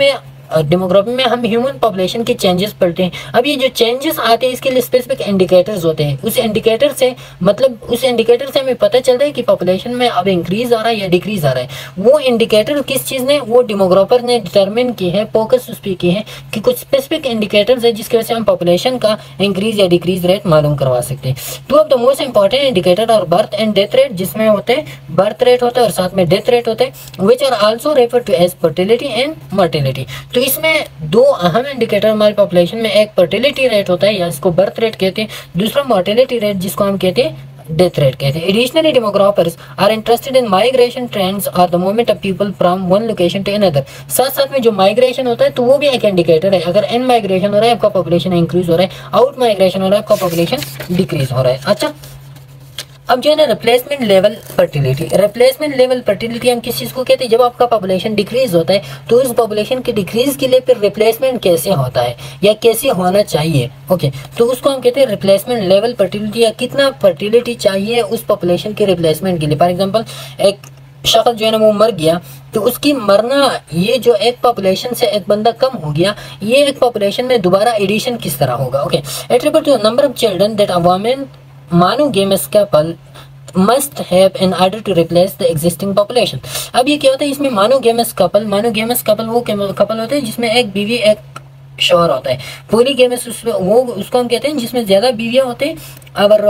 में हम ह्यूमन पॉपुलेशन के चेंजेस पढ़ते हैं। अब ये जो चेंजेस आते हैं इसके लिए स्पेसिफिक इंडिकेटर्स होते हैं। उस इंडिकेटर से हमें पता चलता है कि पॉपुलेशन में अब इंक्रीज आ रहा है या डिक्रीज आ रहा है। वो इंडिकेटर किस चीज़ ने, वो डेमोग्राफर ने डिटरमिन की है, फोकस उस पर की है कि कुछ स्पेसिफिक इंडिकेटर्स है जिसकी वजह से हम पॉपुलेशन का इंक्रीज या डिक्रीज रेट मालूम करवा सकते हैं। Two of the most important indicator और बर्थ एंड डेथ रेट, जिसमें होते हैं बर्थ रेट होता है और साथ में डेथ रेट होते हैं, which are also refer to as fertility and mortality. तो इसमें 2 अहम इंडिकेटर हमारी पॉपुलेशन में, एक फर्टिलिटी रेट होता है या इसको बर्थ रेट कहते हैं, दूसरा मॉर्टेलिटी रेट जिसको हम कहते हैं डेथ रेट कहते हैं। Additionally demographers are interested in migration trends और the movement of people from one location to another. साथ साथ में जो माइग्रेशन होता है तो वो भी एक इंडिकेटर है। अगर इन माइग्रेशन हो रहा है आपका पॉपुलेशन इंक्रीज हो रहा है, आउट माइग्रेशन हो रहा है आपका पॉपुलेशन डिक्रीज हो रहा है। अच्छा, अब जो है ना replacement level fertility, replacement level fertility हम किस चीज़ को कहते हैं, जब आपका पॉपुलेशन डिक्रीज होता है तो उस पॉपुलेशन के डिक्रीज के लिए फिर रिप्लेसमेंट कैसे होता है या कैसे होना चाहिए। ओके, तो उसको हम कहते हैं रिप्लेसमेंट लेवल फर्टिलिटी, या कितना फर्टिलिटी चाहिए उस पॉपुलेशन के रिप्लेसमेंट के लिए। फॉर एग्जाम्पल, एक शख्स जो है ना वो मर गया तो उसकी मरना, ये जो एक पॉपुलेशन से एक बंदा कम हो गया, ये एक पॉपुलेशन में दोबारा एडिशन किस तरह होगा। Okay, attribute to number of children that a woman monogamous couple must have in order to replace the existing population। अब ये क्या होता है, इसमें monogamous couple वो कपल होते हैं जिसमें एक बीवी एक शौहर होता है। पॉलीगैमस उसको हम कहते हैं जिसमें ज्यादा बीवियां होते हैं अगर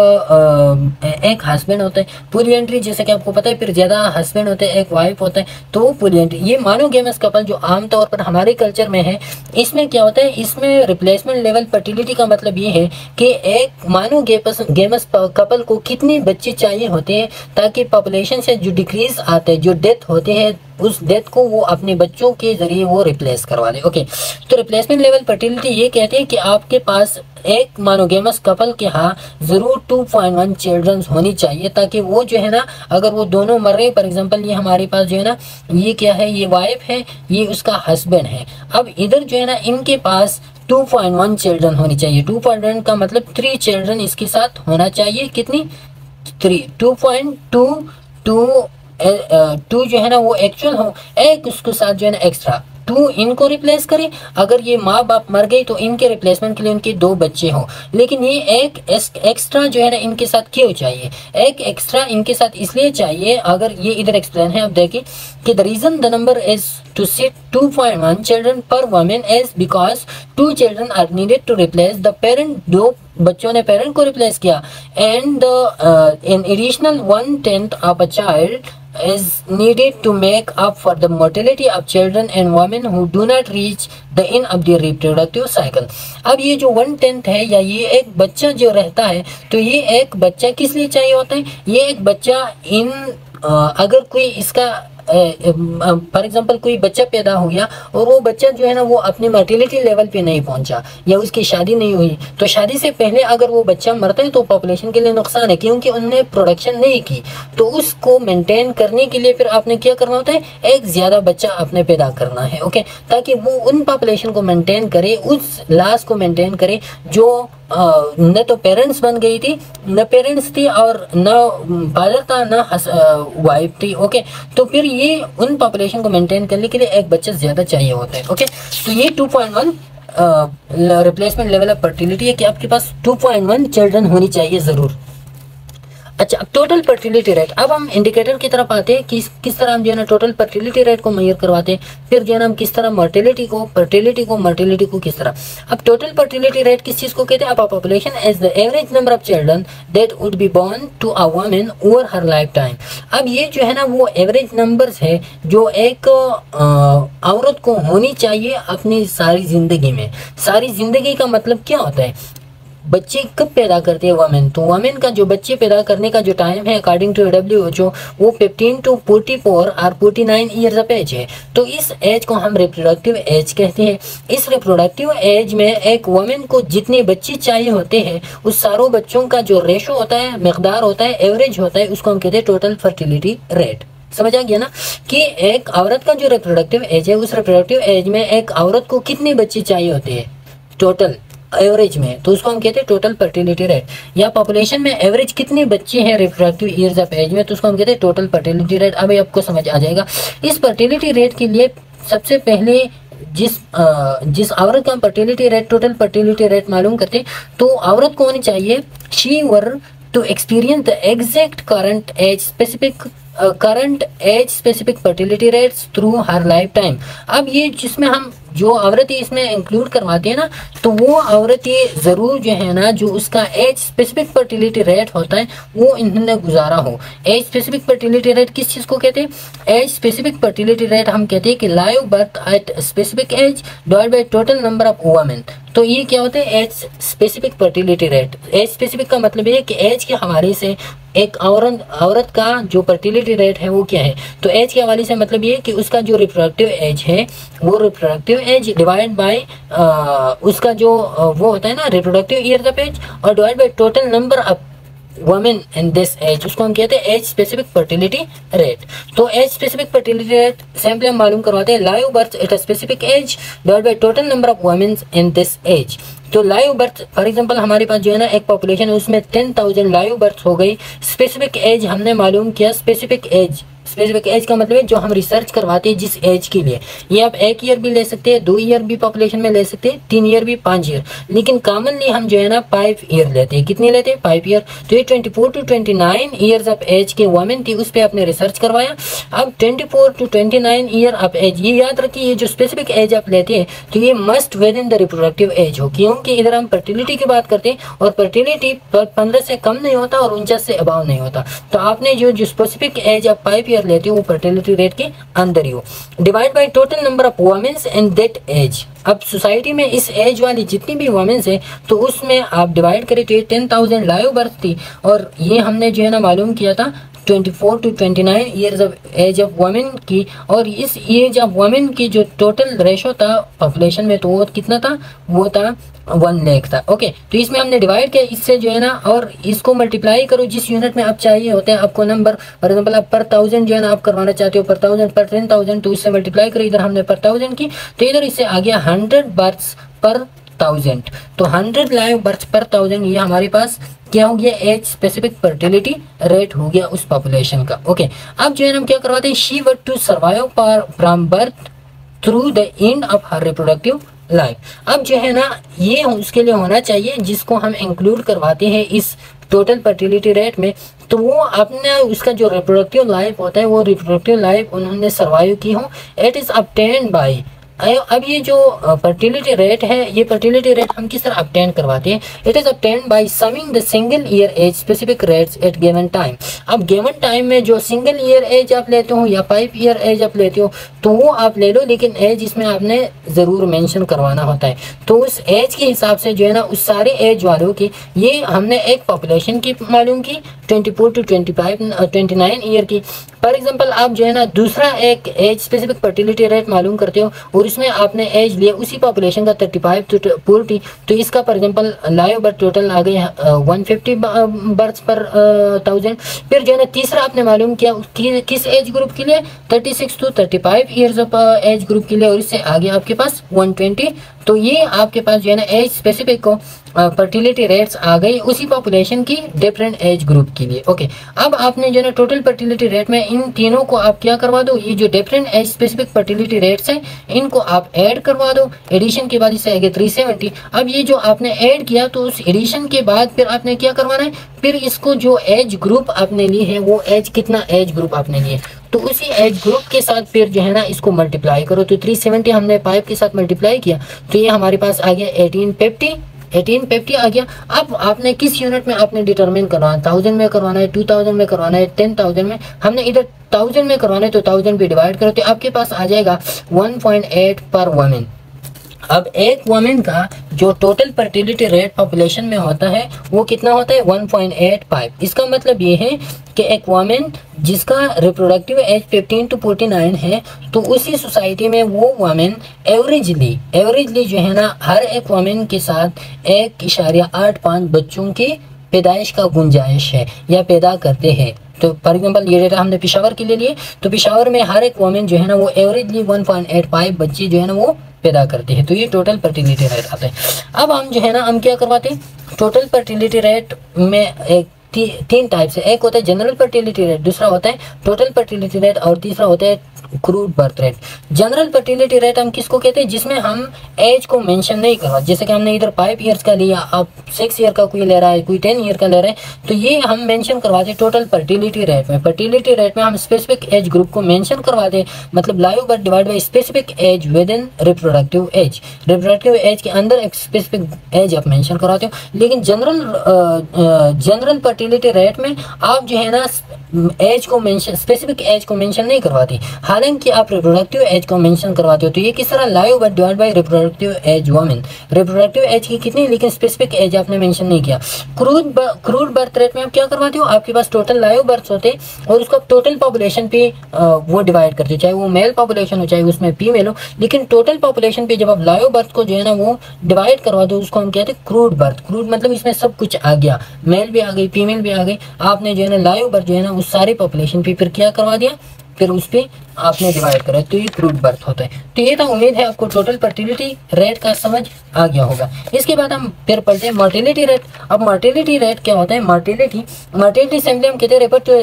एक हस्बैंड होता है पॉलीएंड्री, जैसे कि आपको पता है, फिर ज़्यादा हस्बैंड होते हैं, एक वाइफ होता है, तो वो पॉलीएंड्री। ये मोनोगेमस कपल जो आमतौर पर हमारे कल्चर में है, इसमें क्या होता है, इसमें रिप्लेसमेंट लेवल फर्टिलिटी का मतलब ये है कि एक मोनोगेमस कपल को कितने बच्चे चाहिए होते हैं ताकि पॉपुलेशन से जो डिक्रीज आते हैं, जो डेथ होते हैं, उस डेथ को वो अपने बच्चों के जरिए वो रिप्लेस करवा दे। ओके, तो रिप्लेसमेंट लेवल फर्टिलिटी ये कहते हैं कि आपके पास एक मोनोगेमस कपल के यहाँ जरूर 2.1 चिल्ड्रंस होनी चाहिए, ताकि वो जो है ना, अगर वो दोनों मर रहे, फॉर एग्जांपल ये हमारे पास जो है ना, ये क्या है, ये वाइफ है, ये उसका हस्बैंड है, अब इधर जो है ना, इनके पास 2.1 चिल्ड्रन होनी चाहिए। 2.1 का मतलब 3 चिल्ड्रन इसके साथ होना चाहिए। कितनी? 3। 2.2 2 जो है ना वो एक्चुअल हो, एक उसके साथ जो है ना एक्स्ट्रा 2 इनको रिप्लेस करें। अगर ये माँ बाप मर गई तो इनके रिप्लेसमेंट के लिए उनके 2 बच्चे हो, लेकिन ये एक एक्स्ट्रा जो है ना इनके साथ क्यों चाहिए? एक एक्स्ट्रा इनके साथ इसलिए चाहिए, अगर ये इधर एक्सप्लेन है, आप देखिए कि the reason the number is to sit 2.1 children per women is because 2 children are needed to replace the parent. 2 बच्चों ने पेरेंट को रिप्लेस किया, and in additional 1/10 of a child is needed to make up for the mortality of children and women who do not reach the end of their reproductive cycle। अब ये जो 1/10 है, या ये एक बच्चा जो रहता है, तो ये एक बच्चा किस लिए चाहिए होता है? ये एक बच्चा अगर कोई इसका फॉर एग्जाम्पल कोई बच्चा पैदा हो गया और वो बच्चा जो है ना वो अपने मर्टिलिटी लेवल पे नहीं पहुंचा, या उसकी शादी नहीं हुई, तो शादी से पहले अगर वो बच्चा मरता है तो पॉपुलेशन के लिए नुकसान है, क्योंकि उनने प्रोडक्शन नहीं की। तो उसको मेंटेन करने के लिए फिर आपने क्या करना होता है? एक ज़्यादा बच्चा आपने पैदा करना है। ओके, ताकि वो उन पॉपुलेशन को मेंटेन करे, उस लाश को मेंटेन करे जो न तो पेरेंट्स बन गई थी, न पेरेंट्स थी, और न फादर था, न वाइफ थी। ओके, तो फिर ये उन पॉपुलेशन को मेंटेन करने के लिए एक बच्चा ज़्यादा चाहिए होता है। ओके, तो ये 2.1 रिप्लेसमेंट लेवल ऑफ फर्टिलिटी है कि आपके पास 2.1 चिल्ड्रन होनी चाहिए ज़रूर। अच्छा, अब टोटल फर्टिलिटी रेट। अब हम इंडिकेटर की तरफ आते हैं कि किस तरह हम जो है ना टोटल फर्टिलिटी रेट को मेजर करवाते हैं, फिर जो है ना हम किस तरह मर्टिलिटी को, फर्टिलिटी को, मर्टिलिटी को किस तरह। अब टोटल फर्टिलिटी रेट किस चीज़ को कहते हैं? अब population as the average number of children that would be born to a woman over her lifetime. अब ये जो है ना वो एवरेज नंबर्स है जो एक औरत को होनी चाहिए अपनी सारी जिंदगी में। सारी जिंदगी का मतलब क्या होता है? बच्चे कब पैदा करते हैं वुमेन? तो वुमेन का जो बच्चे पैदा करने का जो टाइम है अकॉर्डिंग टू WHO वो 15 to 44 और 49 ईयर्स ऑफ एज है। तो इस एज को हम रिप्रोडक्टिव एज कहते हैं। इस रिप्रोडक्टिव एज में एक वुमेन को जितने बच्चे चाहिए होते हैं उस सारों बच्चों का जो रेशो होता है, मकदार होता है, एवरेज होता है, उसको हम कहते हैं टोटल फर्टिलिटी रेट। समझ आ गया ना कि एक औरत का जो रिप्रोडक्टिव एज है, उस रिप्रोडक्टिव एज में एक औरत को कितने बच्चे चाहिए होते हैं टोटल एवरेज में, तो उसको हम कहते हैं टोटल फर्टिलिटी रेट। या पॉपुलेशन में एवरेज कितने बच्चे हैं रिप्रोडक्टिव ईयर्स ऑफ एज में, तो उसको हम कहते हैं टोटल फर्टिलिटी रेट। अभी आपको समझ आ जाएगा। इस फर्टिलिटी रेट के लिए सबसे पहले जिस औरत का fertility rate, total fertility rate मालूम करते हैं, तो औरत को होनी चाहिए she were to experience the exact current age specific fertility rates through her lifetime. अब ये जिसमें हम जो औरत इसमें इंक्लूड करवाते हैं ना, तो वो औरत ये ज़रूर जो है ना जो उसका एज स्पेसिफिक फर्टिलिटी रेट होता है वो इन्होंने गुजारा हो। एज स्पेसिफिक फर्टिलिटी रेट किस चीज़ को कहते हैं? एज स्पेसिफिक फर्टिलिटी रेट हम कहते हैं कि live birth at specific age divide by total number of women. तो ये क्या होता है? Age specific fertility rate. Age specific का मतलब ये है कि एज के हवाले से एक औरत का जो फर्टिलिटी रेट है वो क्या है। तो एज के हवाले से मतलब ये है कि उसका जो रिप्रोडक्टिव एज है वो रिप्रोडक्टिव एज डिवाइड बाय उसका जो वो होता है ना रिप्रोडक्टिव ईयर्स ऑफ एज, और divide by total number of women in this age, उसको हम कहते हैं एज स्पेसिफिक फर्टिलिटी रेट। तो age specific fertility rate simply हम मालूम करवाते हैं live birth at a specific age divide by total number of women in this age. तो लाइव बर्थ फॉर एग्जांपल हमारे पास जो है ना एक पॉपुलेशन है उसमें 10,000 लाइव बर्थ हो गई। स्पेसिफिक एज हमने मालूम किया, स्पेसिफिक एज स्पेसिफिक एज का मतलब है जो हम रिसर्च करवाते हैं जिस एज के लिए। ये आप 1 ईयर भी ले सकते हैं, 2 ईयर भी पॉपुलेशन में ले सकते हैं, 3 ईयर भी, 5 ईयर, लेकिन कॉमनली हम जो है ना 5 ईयर लेते हैं। कितने लेते हैं? 5 ईयर। तो ये 24 to 29 ईयर्स ऑफ एज के वुमेन थी, उस पर आपने रिसर्च करवाया। अब 24 to 29 ईयर ऑफ एज, ये याद रखिए ये जो स्पेसिफिक एज आप लेते हैं तो ये must with in the reproductive age हो, क्योंकि इधर हम फर्टिलिटी की बात करते हैं और फर्टिलिटी 15 से कम नहीं होता और 49 से अबाव नहीं होता। तो आपने जो स्पेसिफिक एज आप 5 ईयर लेते हो वो फर्टिलिटी रेट के अंदर ही हो। Divide by total number of womens in that age. अब सोसाइटी में इस एज वाली जितनी भी वुमेन्स है तो उसमें आप डिवाइड करें तो ये 10,000 लाइव बर्थ थी, और ये हमने जो है ना मालूम किया था 24 to 29 years of age of women की। और इस एज ऑफ वुमेन की जो टोटल रेशो था पॉपुलेशन में तो वो कितना था? वो था 1 लाख था। ओके, तो इसमें हमने डिवाइड किया इससे जो है ना, और इसको मल्टीप्लाई करो जिस यूनिट में आप चाहिए होते हैं आपको नंबर। फॉर एग्जांपल आप पर 1000 जो है ना आप करवाना चाहते हो, पर 1000, पर 10,000, तो इससे मल्टीप्लाई करो। इधर हमने पर 1000 की तो इधर इससे आ गया 100 बर्थ्स पर 1000, तो 100 लाइव बर्थ पर 1000 ये हमारे पास क्या हो गया? एज स्पेसिफिक फर्टिलिटी रेट हो गया उस पॉपुलेशन का। ओके, अब जो है हम क्या करवाते हैं, she would to survive from birth through the end of her reproductive life. अब जो है ना ये उसके लिए होना चाहिए जिसको हम इंक्लूड करवाते हैं इस टोटल फर्टिलिटी रेट में, तो वो अपने उसका जो रिप्रोडक्टिव लाइफ होता है वो रिप्रोडक्टिव लाइफ उन्होंने सर्वाइव की हो। इट इज ऑब्टेन्ड बाय, अब ये जो फर्टिलिटी रेट है ये फर्टिलिटी रेट हम किस तरह ऑब्टेन करवाते हैं? It is obtained by summing the single year age specific rates at given time. अब गिवन टाइम में जो सिंगल ईयर एज आप लेते हो या 5 ईयर एज आप लेते हो तो वो आप ले लो, लेकिन एज इसमें आपने ज़रूर मेंशन करवाना होता है। तो उस एज के हिसाब से जो है ना उस सारे एज वालों की ये हमने एक पॉपुलेशन की मालूम की 24 to 29 ईयर की। फॉर एग्जांपल आप जो है ना दूसरा एक एज स्पेसिफिक फर्टिलिटी रेट मालूम करते हो और इसमें आपने एज लिया उसी पॉपुलेशन का 35 to 40, तो इसका for example live birth total आ गई 150 बर्थ पर 1000। फिर जो है ना तीसरा आपने मालूम किया किस एज ग्रुप के लिए? 36 to 35 years of age group के लिए, और इससे आगे आपके पास 120। तो ये आपके पास जो है ना एज स्पेसिफिक को फर्टिलिटी रेट्स आ गई उसी पॉपुलेशन की डिफरेंट एज ग्रुप के लिए। ओके, अब आपने जो है ना टोटल फर्टिलिटी रेट में इन तीनों को आप क्या करवा दो, ये जो different age specific fertility rates हैं इनको आप ऐड करवा दो। एडिशन के बाद इससे आगे 370। अब ये जो आपने ऐड किया तो उस एडिशन के बाद फिर आपने क्या करवाना है, फिर इसको जो एज ग्रुप आपने ली है वो एज कितना एज ग्रुप आपने लिए तो उसी एज ग्रुप के साथ फिर जो है ना इसको मल्टीप्लाई करो। तो 370 हमने 5 के साथ मल्टीप्लाई किया तो ये हमारे पास आ गया 1850 आ गया। अब आपने किस यूनिट में आपने डिटरमिन करवाना है, 1000 में करवाना है, 2000 में करवाना है, 10,000 में। हमने इधर 1000 में करवाना है तो 1000 पे डिवाइड करो तो आपके पास आ जाएगा 1.8 पर वुमेन। अब एक वुमेन का जो टोटल फर्टिलिटी रेट पॉपुलेशन में होता है वो कितना होता है? 1.85। इसका मतलब ये है कि एक वुमेन जिसका रिप्रोडक्टिव एज 15 to 49 है तो उसी सोसाइटी में वो वुमेन एवरेजली जो है ना हर एक वुमेन के साथ 1.85 बच्चों की पैदाइश का गुंजाइश है या पैदा करते हैं। तो फॉर एग्जाम्पल ये डेटा हमने पेशावर के लिए लिए तो पेशावर में हर एक वुमेन जो है ना वो एवरेजली 1.85 बच्चे जो है ना वो पैदा करते हैं। तो ये टोटल फर्टिलिटी रेट आता है। अब हम जो है ना हम क्या करवाते हैं, टोटल फर्टिलिटी रेट में एक 3 टाइप से, एक होता है जनरल फर्टिलिटी रेट, दूसरा होता है टोटल फर्टिलिटी रेट और तीसरा होता है crude birth rate. General fertility rate हम किसको कहते हैं? जिसमें हम एज को मेंशन नहीं करवा, जैसे कि हमने इधर 5 ईयर्स का लिया, अब 6 ईयर का कोई ले रहा है, कोई 10 ईयर का ले रहा है, तो ये हम मेंशन करवाते हैं टोटल फर्टिलिटी रेट में। फर्टिलिटी रेट में हम स्पेसिफिक एज ग्रुप को मेंशन करवाते हैं, मतलब live birth divide by specific age within reproductive age. Reproductive age के अंदर एक स्पेसिफिक एज आप मेंशन करवाते हो। लेकिन जनरल फर्टिलिटी रेट में आप जो है ना एज को मेंशन, स्पेसिफिक एज को मेंशन नहीं करवाती, हालांकि आप रिप्रोडक्टिव एज को मेंशन करवाते हो। तो ये किस तरह? Live birth divide by reproductive age women. Reproductive age की कितनी, लेकिन स्पेसिफिक एज आपने मेंशन नहीं किया। क्रूड बर्थ रेट में आप क्या करवाते हो, आपके पास टोटल लाइव बर्थ होते और उसको टोटल पॉपुलेशन पे वो डिवाइड करते हो, चाहे वो मेल पॉपुलेशन हो चाहे उसमें फीमेल हो, लेकिन टोटल पॉपुलेशन पे जब आप लाइव बर्थ को जो है ना वो डिवाइड करवा दो उसको हम कहते हैं क्रूड बर्थ। क्रूड मतलब इसमें सब कुछ आ गया, मेल भी आ गई, फीमेल भी आ गई, आपने जो है ना लाइव बर्थ जो है ना उस सारी पॉपुलेशन पे फिर क्या करवा दिया, फिर उस पर आपने डिवाइड करा, तो ये क्रूड बर्थ होता है। तो ये तो उम्मीद है आपको टोटल फर्टिलिटी रेट का समझ आ गया होगा। इसके बाद हम फिर पढ़ते हैं मोर्टेलिटी रेट। अब मोर्टेलिटी रेट क्या होता है? मोर्टेलिटी सिंपली हम कहते हैं refer to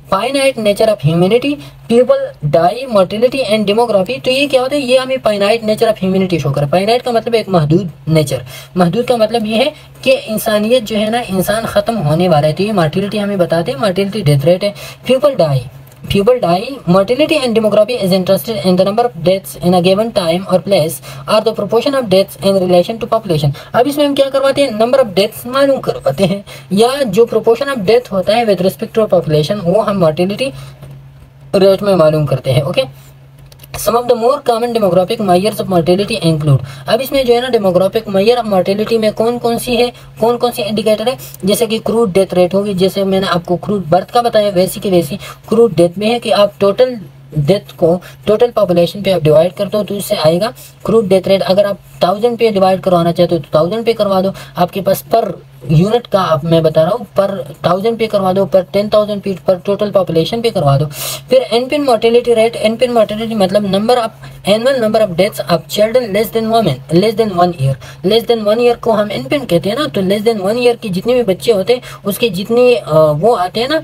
finite nature of humanity, people die, mortality and demography. तो ये क्या होता है, ये हमें finite nature of humanity show कर। फाइनाइट का मतलब एक महदूद नेचर, महदूद का मतलब ये है कि इंसानियत जो है ना, इंसान खत्म होने वाला है। तो ये मोर्टेलिटी हमें बताते हैं, मोर्टेलिटी डेथ रेट है। People die, mortality and demography is interested in the number of deaths in a given time or place or the proportion of deaths in relation to population। अब इसमें हम क्या करवाते हैं, नंबर ऑफ डेथ्स मालूम करवाते हैं, या जो प्रोपोर्शन ऑफ डेथ होता है विद रिस्पेक्ट टू पॉपुलेशन वो हम मोर्टेलिटी रेट में मालूम करते हैं। Okay, some of the more common demographic measures of mortality include. अब इसमें जो है ना डेमोग्राफिक मेजर ऑफ मोर्टेलिटी में कौन कौन सी इंडिकेटर है, जैसे कि क्रूड डेथ रेट होगी, जैसे मैंने आपको क्रूड बर्थ का बताया वैसी की वैसी क्रूड डेथ में है कि आप टोटल डेथ को टोटल पॉपुलेशन पे आप डिवाइड करते हो तो इससे आएगा क्रूड डेथ रेट। अगर आप 1000 पे डिवाइड करवाना चाहते हो तो 1000 पे करवा दो, आपके पास पर यूनिट का आप मैं बता रहा हूँ पर 1000 पे करवा दो, पर 10,000 पे, पर टोटल पॉपुलेशन पे करवा दो। फिर एनपिन मोर्टेलिटी रेट, एनपिन मोर्टेलिटी मतलब number of annual number of deaths of children less than 1 year. Less than 1 year को हम एनपिन कहते हैं ना, तो लेस देन 1 ईयर के जितने भी बच्चे होते हैं उसके जितने वो आते हैं ना,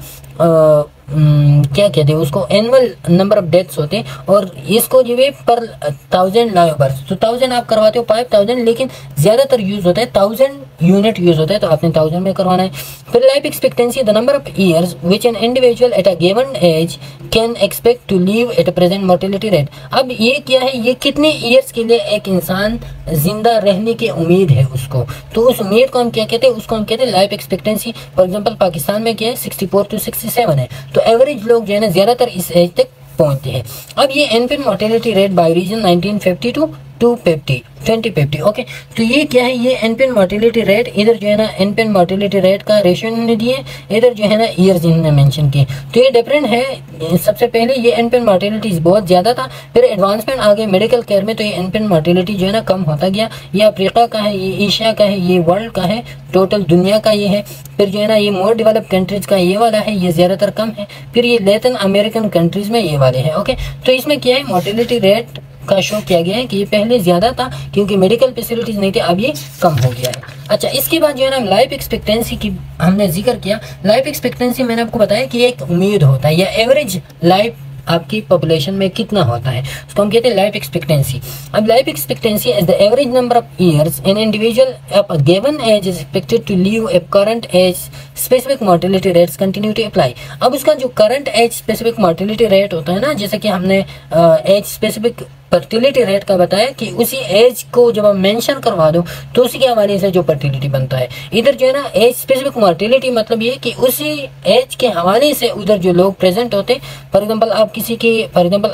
क्या कहते हैं उसको, एनुअल नंबर ऑफ डेथ्स होते हैं। और इसको जो है पर 1000 लाइव बर्थ, तो 1000 आप करवाते हो 5000, लेकिन ज्यादातर यूज होता है 1000 यूनिट यूज होता है, तो आपने 1000 में करवाना है। फिर life expectancy, the number of years which an individual at a given age can expect to live at a present mortality rate. अब ये क्या है, ये कितने ईयर्स के लिए एक इंसान जिंदा रहने की उम्मीद है उसको, तो उस उम्मीद को हम क्या कहते हैं, उसको हम कहते हैं life expectancy. For example Pakistan में क्या है 64 to 67 है, तो एवरेज लोग जो है ना ज्यादातर इस एज तक पहुंचते हैं। अब ये एनपिन mortality rate by region 1950 to 2050। Okay, तो ये क्या है, ये एनपिन मोर्टेलिटी रेट, इधर जो है ना एनपिन मोर्टेलिटी रेट का रेशियो इन्होंने दिए, इधर जो है ना ईयर्स इन्होंने मेंशन किए, तो ये डिफरेंट है। सबसे पहले ये एनपिन मोर्टेलिटी बहुत ज्यादा था, फिर एडवांसमेंट आ गए मेडिकल केयर में, तो ये एनपिन मोर्टेलिटी जो है ना कम होता गया। ये अफ्रीका का है, ये एशिया का है, ये वर्ल्ड का है, टोटल दुनिया का ये है। फिर जो है ना ये मोर डेवलप्ड कंट्रीज का ये वाला है, ये ज्यादातर कम है। फिर ये लैटिन अमेरिकन कंट्रीज में ये वाले हैं। ओके, तो इसमें क्या है, मोर्टेलिटी रेट का शो किया गया है कि ये पहले ज्यादा था क्योंकि मेडिकल फैसिलिटीज नहीं थी, अब ये कम हो गया है। अच्छा, इसके बाद जो है ना लाइफ एक्सपेक्टेंसी की हमने जिक्र किया। लाइफ एक्सपेक्टेंसी मैंने आपको बताया कि एक उम्मीद होता है या एवरेज लाइफ आपकी पॉपुलेशन में कितना होता है, उसको हम कहते हैं लाइफ एक्सपेक्टेंसी। अब life expectancy is the average number of years an individual of a given age is expected to live at current age specific mortality rates continue to apply. अब उसका जो current age specific mortality rate होता है ना, जैसे कि हमने as specific fertility rate का बताया कि उसी एज को जब हम मेंशन करवा दो तो उसी के हवाले से जो फर्टिलिटी बनता है। इधर जो है ना एज स्पेसिफिक मोर्टेलिटी मतलब ये कि उसी एज के हवाले से उधर जो लोग प्रेजेंट होते, फॉर एग्जांपल आप किसी की, फॉर एग्जांपल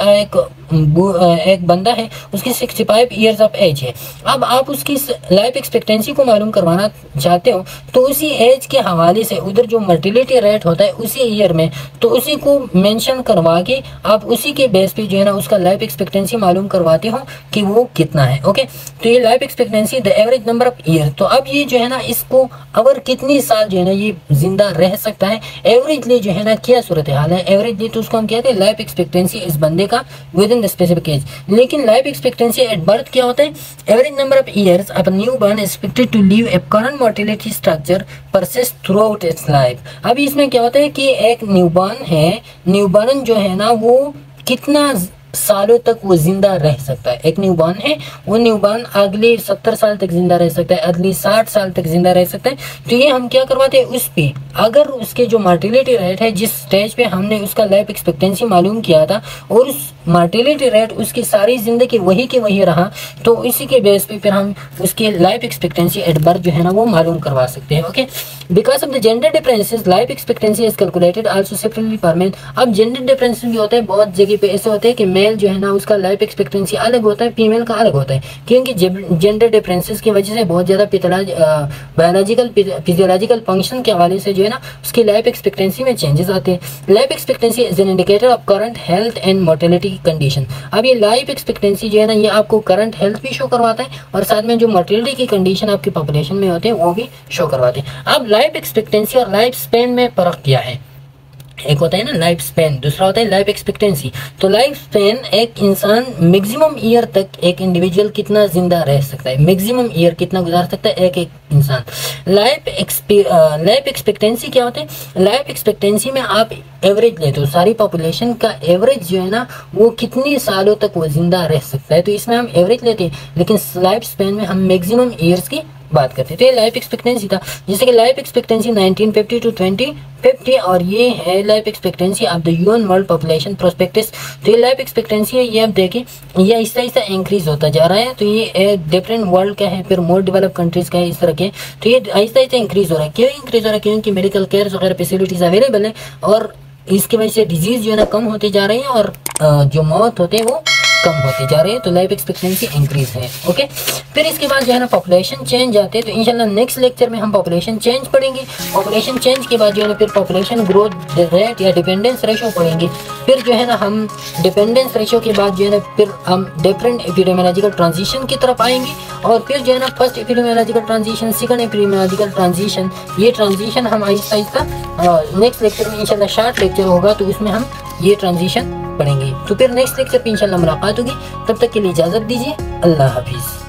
एक बंदा है उसकी 65 ईयर्स ऑफ एज है, अब आप उसकी लाइफ एक्सपेक्टेंसी को मालूम करवाना चाहते हो तो उसी एज के हवाले से उधर जो फर्टिलिटी रेट होता है उसी ईयर में, तो उसी को मेंशन करवा के आप उसी के बेस पे जो है ना उसका लाइफ एक्सपेक्टेंसी मालूम करवाते हो कि वो कितना है। ओके, तो ये life expectancy the average number of year. तो अब ये जो है ना इसको अगर कितनी साल जो है ना ये जिंदा रह सकता है, एवरेजली जो है ना क्या सूरत हाल है, एवरेजली तो उसको हम कहते हैं लाइफ एक्सपेक्टेंसी इस बंदे का within the specific age. लेकिन लाइफ एक्सपेक्टेंसी एट बर्थ क्या होता है, average number of years of newborn expected to live a current mortality structure persist throughout its life. अभी इसमें क्या होता है कि एक न्यूबॉर्न है, न्यूबॉर्न जो है ना वो कितना सालों तक वो जिंदा रह सकता है। एक न्यूबॉर्न है, वो न्यूबॉर्न अगले 70 साल तक जिंदा रह सकता है, अगले 60 साल तक जिंदा रह सकता है। तो ये हम क्या करवाते हैं, उस पे अगर उसके जो मोर्टेलिटी रेट है, जिस स्टेज पे हमने उसका लाइफ एक्सपेक्टेंसी मालूम किया था और उस मोर्टेलिटी रेट उसकी सारी जिंदगी वही के वही रहा, तो इसी के बेस पे फिर हम उसकी लाइफ एक्सपेक्टेंसी एट बर्थ जो है ना वो मालूम करवा सकते हैं। Okay, because of the gender differences life expectancy is calculated also separately for male. अब जेंडर डिफरेंसेस भी होते हैं, बहुत जगह पे ऐसे होते हैं कि मेल जो है ना उसका लाइफ एक्सपेक्टेंसी अलग होता है, फीमेल का अलग होता है, क्योंकि जेंडर डिफरेंसेस की वजह से बहुत ज़्यादा बायोलॉजिकल फिजियोलॉजिकल फंक्शन के हवाले से जो है ना उसकी लाइफ एक्सपेक्टेंसी में चेंजेस आते हैं। Life expectancy is an indicator of current health and mortality condition. अब ये लाइफ एक्सपेक्टेंसी जो है ना ये आपको करंट हेल्थ भी शो करवाता है और साथ में जो मोर्टेलिटी की कंडीशन आपकी पॉपुलेशन में होते हैं वो भी शो करवाते हैं। अब लाइफ एक्सपेक्टेंसी और लाइफ स्पेन में फर्क क्या है, एक होता है ना लाइफ स्पेन, दूसरा होता है लाइफ एक्सपेक्टेंसी। तो लाइफ स्पेन एक इंसान मैक्सिमम ईयर तक एक इंडिविजुअल कितना जिंदा रह सकता है, मैक्सिमम ईयर कितना गुजार सकता है एक इंसान। लाइफ एक्सपेक्टेंसी क्या होता है? लाइफ एक्सपेक्टेंसी में आप एवरेज लेते हो, सारी पॉपुलेशन का एवरेज जो है ना वो कितने सालों तक वो जिंदा रह सकता है, तो इसमें हम एवरेज लेते हैं, लेकिन लाइफ स्पेन में हम मैक्सिमम ईयर्स की बात करते थे। लाइफ एक्सपेक्टेंसी था, जैसे कि लाइफ एक्सपेक्टेंसी 1950 टू 2050, और ये है life expectancy of the UN world population prospectus. तो ये लाइफ एक्सपेक्टेंसी है, ये आप देखें ये आहिस्ता आहिस्ता इंक्रीज होता जा रहा है। तो ये डिफरेंट वर्ल्ड का है, फिर मोर डेवलप कंट्रीज का है, इस तरह के। तो ये आहिस्ता आहिस्ता इंक्रीज हो रहा है। क्यों इंक्रीज हो रहा है? क्योंकि मेडिकल केयर वगैरह फैसिलिटीज अवेलेबल है, और इसकी वजह से डिजीज जो है ना कम होती जा रही है, और जो मौत होते हैं वो कम होते जा रहे हैं। तो लाइफ एक्सपेक्टेंसी इंक्रीज है। ओके, फिर इसके बाद जो है ना पॉपुलेशन चेंज आते हैं। तो इंशाल्लाह नेक्स्ट लेक्चर में हम पॉपुलेशन चेंज पढ़ेंगे। पॉपुलेशन चेंज के बाद जो है ना फिर पॉपुलेशन ग्रोथ रेट या डिपेंडेंस रेशो पढ़ेंगे। फिर जो है ना हम डिपेंडेंस रेशो के बाद जो है ना फिर हम डिफरेंट एपिडेमियोलॉजिकल ट्रांजिशन की तरफ आएंगे, और फिर जो है ना first epidemiological transition, second epidemiological transition, ये ट्रांजिशन हम आहिस्ता आहिस्ता नेक्स्ट लेक्चर में इंशाल्लाह शॉर्ट लेक्चर होगा तो उसमें हम ये ट्रांजिशन पढ़ेंगे। तो फिर नेक्स्ट लेक्चर पे इंशाल्लाह मुलाकात होगी। तब तक के लिए इजाज़त दीजिए। अल्लाह हाफिज़।